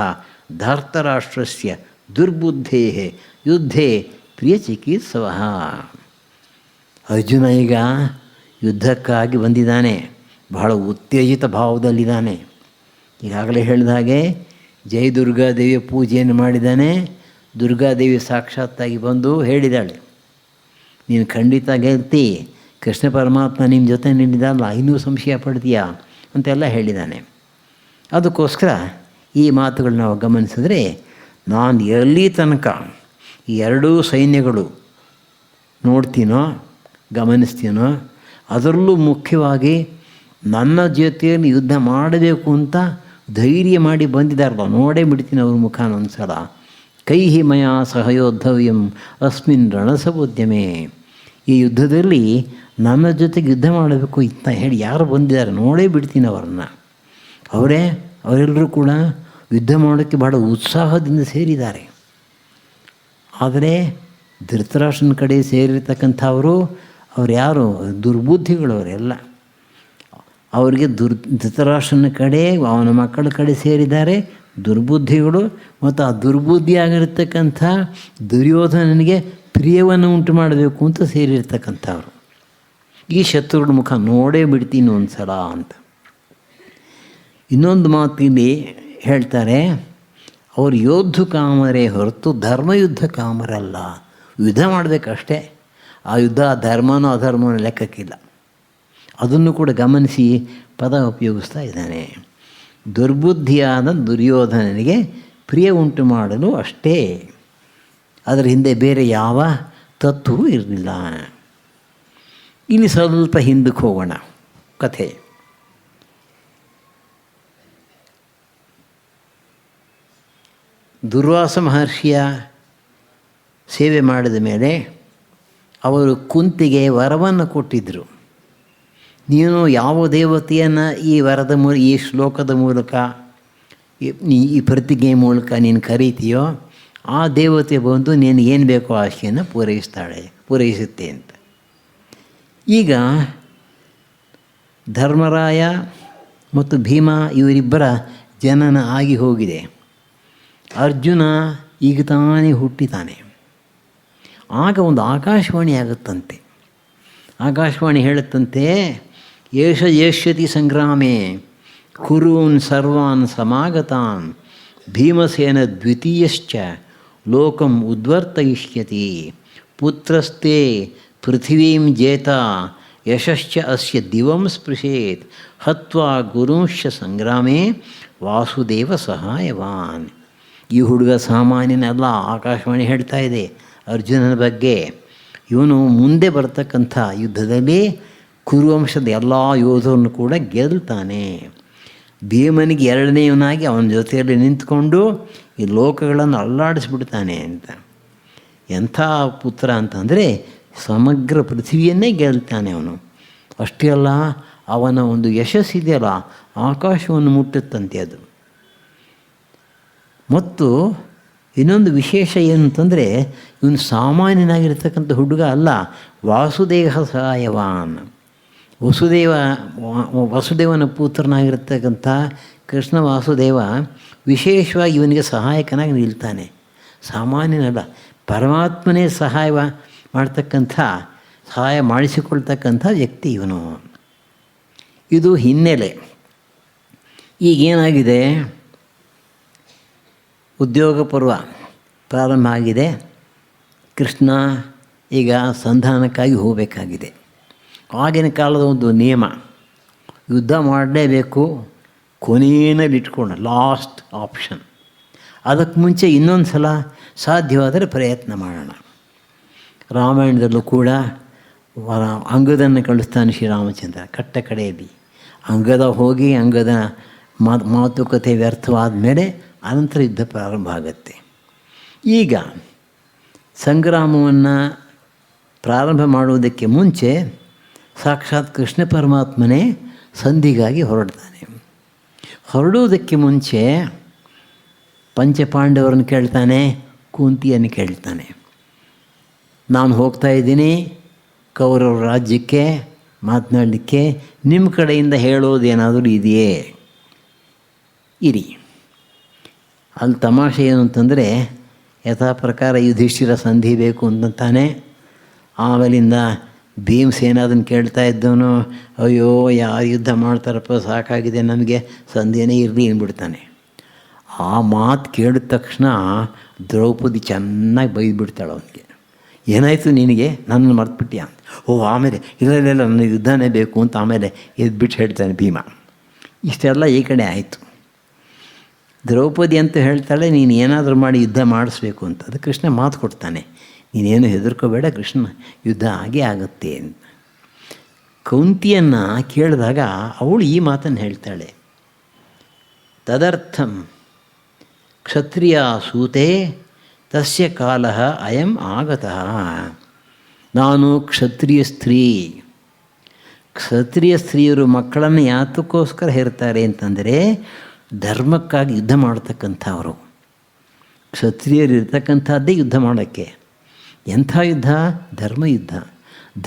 ಧಾರ್ತರಾಷ್ಟ್ರಸ್ಯ ದುರ್ಬುದ್ಧೇಃ ಯುದ್ಧೇ ಪ್ರಿಯಚಿಕಿತ್ಸವಃ. ಅರ್ಜುನ ಈಗ ಯುದ್ಧಕ್ಕಾಗಿ ಬಂದಿದ್ದಾನೆ, ಬಹಳ ಉತ್ತೇಜಿತ ಭಾವದಲ್ಲಿದ್ದಾನೆ. ಈಗಾಗಲೇ ಹೇಳಿದ ಹಾಗೆ ಜೈ ದುರ್ಗಾದೇವಿಯ ಪೂಜೆಯನ್ನು ಮಾಡಿದ್ದಾನೆ. ದುರ್ಗಾದೇವಿ ಸಾಕ್ಷಾತ್ತಾಗಿ ಬಂದು ಹೇಳಿದಾಳೆ, ನೀನು ಖಂಡಿತ ಗೆಲ್ತಿ, ಕೃಷ್ಣ ಪರಮಾತ್ಮ ನಿಮ್ಮ ಜೊತೆ ನಿಂತಿದ್ದಲ್ಲ, ಇನ್ನೂ ಸಂಶಯ ಪಡ್ತೀಯಾ ಅಂತೆಲ್ಲ ಹೇಳಿದ್ದಾನೆ. ಅದಕ್ಕೋಸ್ಕರ ಈ ಮಾತುಗಳು ನಾವು ಗಮನಿಸಿದ್ರೆ, ನಾನು ಎಲ್ಲಿ ತನಕ ಈ ಎರಡೂ ಸೈನ್ಯಗಳು ನೋಡ್ತೀನೋ ಗಮನಿಸ್ತೀನೋ, ಅದರಲ್ಲೂ ಮುಖ್ಯವಾಗಿ ನನ್ನ ಜೊತೆಯಲ್ಲಿ ಯುದ್ಧ ಮಾಡಬೇಕು ಅಂತ ಧೈರ್ಯ ಮಾಡಿ ಬಂದಿದ್ದಾರಲ್ಲ, ನೋಡೇ ಬಿಡ್ತೀನಿ ಅವ್ರ ಮುಖಾನ ಒಂದು ಸಲ. ಕೈಃ ಮಯಾ ಸಹಯೋದ್ಧವ್ಯಂ ಅಸ್ಮಿನ್ ರಣಸಮುದ್ಯಮೇ, ಈ ಯುದ್ಧದಲ್ಲಿ ನನ್ನ ಜೊತೆಗೆ ಯುದ್ಧ ಮಾಡಬೇಕು ಅಂತ ಹೇಳಿ ಯಾರು ಬಂದಿದ್ದಾರೆ ನೋಡೇ ಬಿಡ್ತೀನಿ ಅವರನ್ನು. ಅವರೆಲ್ಲರೂ ಕೂಡ ಯುದ್ಧ ಮಾಡೋಕ್ಕೆ ಭಾಳ ಉತ್ಸಾಹದಿಂದ ಸೇರಿದ್ದಾರೆ. ಆದರೆ ಧೃತರಾಷ್ಟ್ರನ ಕಡೆ ಸೇರಿರ್ತಕ್ಕಂಥವರು ಅವ್ರು ಯಾರು, ದುರ್ಬುದ್ಧಿಗಳು ಅವರೆಲ್ಲ. ಅವರಿಗೆ ಧೃತರಾಷ್ಟ್ರನ ಕಡೆ, ಅವನ ಮಕ್ಕಳ ಕಡೆ ಸೇರಿದ್ದಾರೆ ದುರ್ಬುದ್ಧಿಗಳು. ಮತ್ತು ಆ ದುರ್ಬುದ್ಧಿಯಾಗಿರ್ತಕ್ಕಂಥ ದುರ್ಯೋಧನನಿಗೆ ಪ್ರಿಯವನ್ನು ಉಂಟು ಮಾಡಬೇಕು ಅಂತ ಸೇರಿರ್ತಕ್ಕಂಥವ್ರು. ಈ ಶತ್ರುಗಳ ಮುಖ ನೋಡೇ ಬಿಡ್ತೀನಿ ಒಂದು ಸಲ ಅಂತ. ಇನ್ನೊಂದು ಮಾತಿಲ್ಲಿ ಹೇಳ್ತಾರೆ, ಅವರು ಯೋದ್ಧ ಕಾಮರೇ ಹೊರತು ಧರ್ಮಯುದ್ಧ ಕಾಮರಲ್ಲ. ಯುದ್ಧ ಮಾಡಬೇಕಷ್ಟೇ, ಆ ಯುದ್ಧ ಧರ್ಮನೋ ಅಧರ್ಮನೋ ಲೆಕ್ಕಕ್ಕಿಲ್ಲ. ಅದನ್ನು ಕೂಡ ಗಮನಿಸಿ ಪದ ಉಪಯೋಗಿಸ್ತಾ ಇದ್ದಾನೆ. ದುರ್ಬುದ್ಧಿಯಾದ ದುರ್ಯೋಧನನಿಗೆ ಪ್ರಿಯ ಉಂಟು ಮಾಡಲು ಅಷ್ಟೇ, ಅದರ ಹಿಂದೆ ಬೇರೆ ಯಾವ ತತ್ವವೂ ಇರಲಿಲ್ಲ. ಇಲ್ಲಿ ಸ್ವಲ್ಪ ಹಿಂದಕ್ಕೆ ಹೋಗೋಣ ಕಥೆ. ದುರ್ವಾಸ ಮಹರ್ಷಿಯ ಸೇವೆ ಮಾಡಿದ ಮೇಲೆ ಅವರು ಕುಂತಿಗೆ ವರವನ್ನು ಕೊಟ್ಟಿದ್ದರು. ನೀನು ಯಾವ ದೇವತೆಯನ್ನು ಈ ವರದ ಈ ಶ್ಲೋಕದ ಮೂಲಕ, ಈ ಪ್ರತಿಜ್ಞೆ ಮೂಲಕ ನೀನು ಕರೀತೀಯೋ ಆ ದೇವತೆ ಬಂದು ನೀನು ಏನು ಬೇಕೋ ಆಶೆಯನ್ನು ಪೂರೈಸುತ್ತೆ ಅಂತ. ಈಗ ಧರ್ಮರಾಯ ಮತ್ತು ಭೀಮ ಇವರಿಬ್ಬರ ಜನನ ಆಗಿ ಹೋಗಿದೆ. ಅರ್ಜುನ ಈಗ ತಾನೇ ಹುಟ್ಟಿತಾನೆ. ಆಗ ಒಂದು ಆಕಾಶವಾಣಿ ಆಗುತ್ತಂತೆ. ಆಕಾಶವಾಣಿ ಹೇಳುತ್ತಂತೆ, ಏಷ ಯೇಷ್ಯತಿ ಸಂಗ್ರಾಮೇ ಕುರೂನ್ ಸರ್ವಾನ್ ಸಮಾಗತಾನ್ ಭೀಮಸೇನ ದ್ವಿತೀಯಶ್ಚ ಲೋಕಂ ಉದ್ವರ್ತಯಿಷ್ಯತಿ ಪುತ್ರಸ್ತೆ ಪೃಥಿವೀಂ ಜೇತ ಯಶಶ್ಚ ಅಸ್ಯ ದಿವಂ ಸ್ಪೃಶೇತ್ ಹತ್ವಾ ಗುರುಂಶ್ಚ ಸಂಗ್ರಾಮೇ ವಾಸುದೇವ ಸಹಾಯವಾನ್. ಈ ಹುಡುಗ ಸಾಮಾನ್ಯನಲ್ಲ. ಆಕಾಶವಾಣಿ ಹೇಳ್ತಾ ಇದೆ ಅರ್ಜುನನ ಬಗ್ಗೆ. ಇವನು ಮುಂದೆ ಬರ್ತಕ್ಕಂಥ ಯುದ್ಧದಲ್ಲಿ ಕುರುವಂಶದ ಎಲ್ಲ ಯೋಧರನ್ನು ಕೂಡ ಗೆಲ್ತಾನೆ. ಭೀಮನಿಗೆ ಎರಡನೆಯವನಾಗಿ ಅವನ ಜೊತೆಯಲ್ಲಿ ನಿಂತ್ಕೊಂಡು ಈ ಲೋಕಗಳನ್ನು ಅಲ್ಲಾಡಿಸ್ಬಿಡ್ತಾನೆ ಅಂತ. ಎಂಥ ಪುತ್ರ ಅಂತಂದರೆ ಸಮಗ್ರ ಪೃಥ್ವಿಯನ್ನೇ ಗೆಲ್ತಾನೆ ಅವನು. ಅಷ್ಟೇ ಅಲ್ಲ, ಅವನ ಒಂದು ಯಶಸ್ಸಿದೆಯಲ್ಲ, ಆಕಾಶವನ್ನು ಮುಟ್ಟುತ್ತಂತೆ ಅದು. ಮತ್ತು ಇನ್ನೊಂದು ವಿಶೇಷ ಏನು ಅಂತಂದರೆ, ಇವನು ಸಾಮಾನ್ಯನಾಗಿರ್ತಕ್ಕಂಥ ಹುಡುಗ ಅಲ್ಲ, ವಾಸುದೇವ ಸಹಾಯವಾನ್. ವಸುದೇವನ ಪುತ್ರನಾಗಿರ್ತಕ್ಕಂಥ ಕೃಷ್ಣ ವಾಸುದೇವ ವಿಶೇಷವಾಗಿ ಇವನಿಗೆ ಸಹಾಯಕನಾಗಿ ನಿಲ್ತಾನೆ. ಸಾಮಾನ್ಯನಲ್ಲ, ಪರಮಾತ್ಮನೇ ಸಹಾಯ ಮಾಡಿಸಿಕೊಳ್ತಕ್ಕಂಥ ವ್ಯಕ್ತಿ ಇವನು. ಇದು ಹಿನ್ನೆಲೆ. ಈಗೇನಾಗಿದೆ, ಉದ್ಯೋಗ ಪರ್ವ ಪ್ರಾರಂಭ ಆಗಿದೆ. ಕೃಷ್ಣ ಈಗ ಸಂಧಾನಕ್ಕಾಗಿ ಹೋಗಬೇಕಾಗಿದೆ. ಆಗಿನ ಕಾಲದ ಒಂದು ನಿಯಮ, ಯುದ್ಧ ಮಾಡಲೇಬೇಕು, ಕೊನೆಯಲ್ಲಿ ಇಟ್ಕೊಂಡು ಲಾಸ್ಟ್ ಆಪ್ಷನ್. ಅದಕ್ಕೆ ಮುಂಚೆ ಇನ್ನೊಂದು ಸಲ ಸಾಧ್ಯವಾದರೆ ಪ್ರಯತ್ನ ಮಾಡೋಣ. ರಾಮಾಯಣದಲ್ಲೂ ಕೂಡ ಅಂಗದನ್ನು ಕಳಿಸ್ತಾನೆ ಶ್ರೀರಾಮಚಂದ್ರ. ಕಟ್ಟ ಕಡೆಯಲ್ಲಿ ಅಂಗದ ಹೋಗಿ ಅಂಗದ ಮಾತುಕತೆ ವ್ಯರ್ಥವಾದ ಮೇಲೆ ಅನಂತರ ಯುದ್ಧ ಪ್ರಾರಂಭ ಆಗುತ್ತೆ. ಈಗ ಸಂಗ್ರಾಮವನ್ನು ಪ್ರಾರಂಭ ಮಾಡುವುದಕ್ಕೆ ಮುಂಚೆ ಸಾಕ್ಷಾತ್ ಕೃಷ್ಣ ಪರಮಾತ್ಮನೇ ಸಂಧಿಗಾಗಿ ಹೊರಡ್ತಾನೆ. ಹೊರಡುವುದಕ್ಕೆ ಮುಂಚೆ ಪಂಚಪಾಂಡವರನ್ನು ಕೇಳ್ತಾನೆ, ಕುಂತಿಯನ್ನು ಕೇಳ್ತಾನೆ. ನಾನು ಹೋಗ್ತಾ ಇದ್ದೀನಿ ಕೌರವ ರಾಜ್ಯಕ್ಕೆ ಮಾತನಾಡಲಿಕ್ಕೆ, ನಿಮ್ಮ ಕಡೆಯಿಂದ ಹೇಳೋದೇನಾದರೂ ಇದೆಯೇ? ಇರಿ. ಅಲ್ಲಿ ತಮಾಷೆ ಏನು ಅಂತಂದರೆ, ಯಥಾ ಪ್ರಕಾರ ಯುಧಿಷ್ಠಿರ ಸಂಧಿ ಬೇಕು ಅಂತಂತಾನೆ. ಆಮೇಲಿಂದ ಭೀಮಸೇನ ಅದನ್ನು ಕೇಳ್ತಾ ಇದ್ದವನು, ಅಯ್ಯೋ ಯಾರು ಯುದ್ಧ ಮಾಡ್ತಾರಪ್ಪ, ಸಾಕಾಗಿದೆ ನಮಗೆ, ಸಂಧಿನೇ ಇರಲಿ ಅಂದ್ಬಿಡ್ತಾನೆ. ಆ ಮಾತು ಕೇಳಿದ ತಕ್ಷಣ ದ್ರೌಪದಿ ಚೆನ್ನಾಗಿ ಬೈದ್ಬಿಡ್ತಾಳೆ ಅವನಿಗೆ. ಏನಾಯಿತು ನಿನಗೆ, ನನ್ನನ್ನು ಮರ್ತ್ಬಿಟ್ಟಿಯಾ ಅಂತ. ಆಮೇಲೆ ಇಲ್ಲ ನನ್ನ ಯುದ್ಧನೇ ಬೇಕು ಅಂತ ಆಮೇಲೆ ಎದ್ಬಿಟ್ಟು ಹೇಳ್ತಾನೆ ಭೀಮ. ಇಷ್ಟೆಲ್ಲ ಈ ಕಡೆ ಆಯಿತು. ದ್ರೌಪದಿ ಅಂತ ಹೇಳ್ತಾಳೆ, ನೀನು ಏನಾದರೂ ಮಾಡಿ ಯುದ್ಧ ಮಾಡಿಸ್ಬೇಕು ಅಂತ. ಅದು ಕೃಷ್ಣ ಮಾತು ಕೊಡ್ತಾನೆ, ನೀನೇನು ಹೆದರ್ಕೋಬೇಡ, ಕೃಷ್ಣ ಯುದ್ಧ ಆಗೇ ಆಗುತ್ತೆ ಅಂತ. ಕೌಂತಿಯನ್ನು ಕೇಳಿದಾಗ ಅವಳು ಈ ಮಾತನ್ನು ಹೇಳ್ತಾಳೆ, ತದರ್ಥಂ ಕ್ಷತ್ರಿಯ ಸೂತೆ ತಸ್ಯ ಕಾಲ ಅಯಂ ಆಗತಃ. ನಾನು ಕ್ಷತ್ರಿಯ ಸ್ತ್ರೀ. ಕ್ಷತ್ರಿಯ ಸ್ತ್ರೀಯರು ಮಕ್ಕಳನ್ನು ಯಾತಕ್ಕೋಸ್ಕರ ಹೇರ್ತಾರೆ ಅಂತಂದರೆ ಧರ್ಮಕ್ಕಾಗಿ ಯುದ್ಧ ಮಾಡ್ತಕ್ಕಂಥವರು. ಕ್ಷತ್ರಿಯರು ಇರ್ತಕ್ಕಂಥದ್ದೇ ಯುದ್ಧ ಮಾಡೋಕ್ಕೆ. ಎಂಥ ಯುದ್ಧ? ಧರ್ಮಯುದ್ಧ.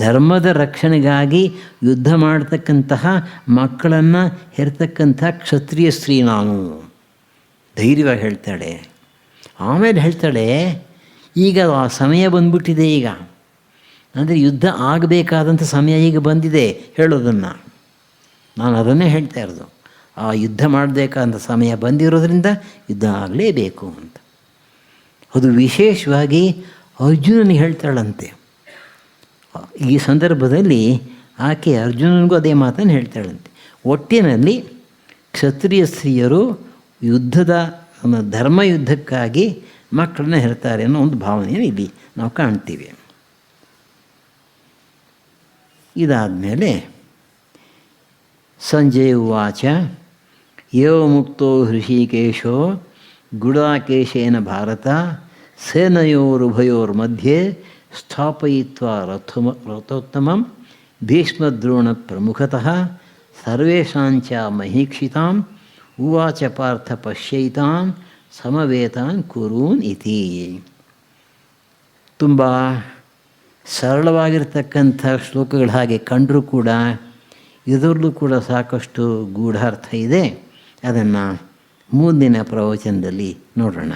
ಧರ್ಮದ ರಕ್ಷಣೆಗಾಗಿ ಯುದ್ಧ ಮಾಡ್ತಕ್ಕಂತಹ ಮಕ್ಕಳನ್ನು ಹೆರ್ತಕ್ಕಂಥ ಕ್ಷತ್ರಿಯ ಸ್ತ್ರೀ ನಾನು. ಧೈರ್ಯವಾಗಿ ಹೇಳ್ತಾಳೆ. ಆಮೇಲೆ ಹೇಳ್ತಾಳೆ, ಈಗ ಆ ಸಮಯ ಬಂದ್ಬಿಟ್ಟಿದೆ. ಈಗ ಅಂದರೆ ಯುದ್ಧ ಆಗಬೇಕಾದಂಥ ಸಮಯ ಈಗ ಬಂದಿದೆ ಹೇಳೋದನ್ನು. ನಾನು ಅದನ್ನೇ ಹೇಳ್ತಾ ಇರೋದು. ಆ ಯುದ್ಧ ಮಾಡಬೇಕಾದಂಥ ಸಮಯ ಬಂದಿರೋದ್ರಿಂದ ಯುದ್ಧ ಆಗಲೇಬೇಕು ಅಂತ. ಅದು ವಿಶೇಷವಾಗಿ ಅರ್ಜುನನಿಗೆ ಹೇಳ್ತಾಳಂತೆ. ಈ ಸಂದರ್ಭದಲ್ಲಿ ಆಕೆ ಅರ್ಜುನನಿಗೂ ಅದೇ ಮಾತನ್ನು ಹೇಳ್ತಾಳಂತೆ. ಒಟ್ಟಿನಲ್ಲಿ ಕ್ಷತ್ರಿಯ ಸ್ತ್ರೀಯರು ಯುದ್ಧದ ಧರ್ಮಯುದ್ಧಕ್ಕಾಗಿ ಮಕ್ಕಳನ್ನ ಹೆರ್ತಾರೆ ಅನ್ನೋ ಒಂದು ಭಾವನೆಯನ್ನು ಇಲ್ಲಿ ನಾವು ಕಾಣ್ತೀವಿ. ಇದಾದಮೇಲೆ ಸಂಜಯ ಉವಾಚ ಯೋ ಮುಕ್ತೋ ಹೃಷಿಕೇಶೋ ಗುಡಾಕೇಶೇನ ಭಾರತ ಸೇನಯೋರುಭಯೋರ್ಮಧ್ಯೆ ಸ್ಥಾಪಯಿತ್ವಾ ರಥೋತ್ತಮಂ ಭೀಷ್ಮದ್ರೋಣ ಪ್ರಮುಖತಃ ಸರ್ವೇಷಾಂಚ ಮಹೀಕ್ಷಿತಾಂ ಉವಾಚ ಪಾರ್ಥ ಪಶ್ಯೈತಾನ್ ಸಮವೇತಾನ್ ಕುರೂನ್ ಇತಿ. ತುಂಬ ಸರಳವಾಗಿರ್ತಕ್ಕಂಥ ಶ್ಲೋಕಗಳು ಹಾಗೆ ಕಂಡರೂ ಕೂಡ ಇದರಲ್ಲೂ ಕೂಡ ಸಾಕಷ್ಟು ಗೂಢಾರ್ಥ ಇದೆ. ಅದನ್ನು ಮುಂದಿನ ಪ್ರವಚನದಲ್ಲಿ ನೋಡೋಣ.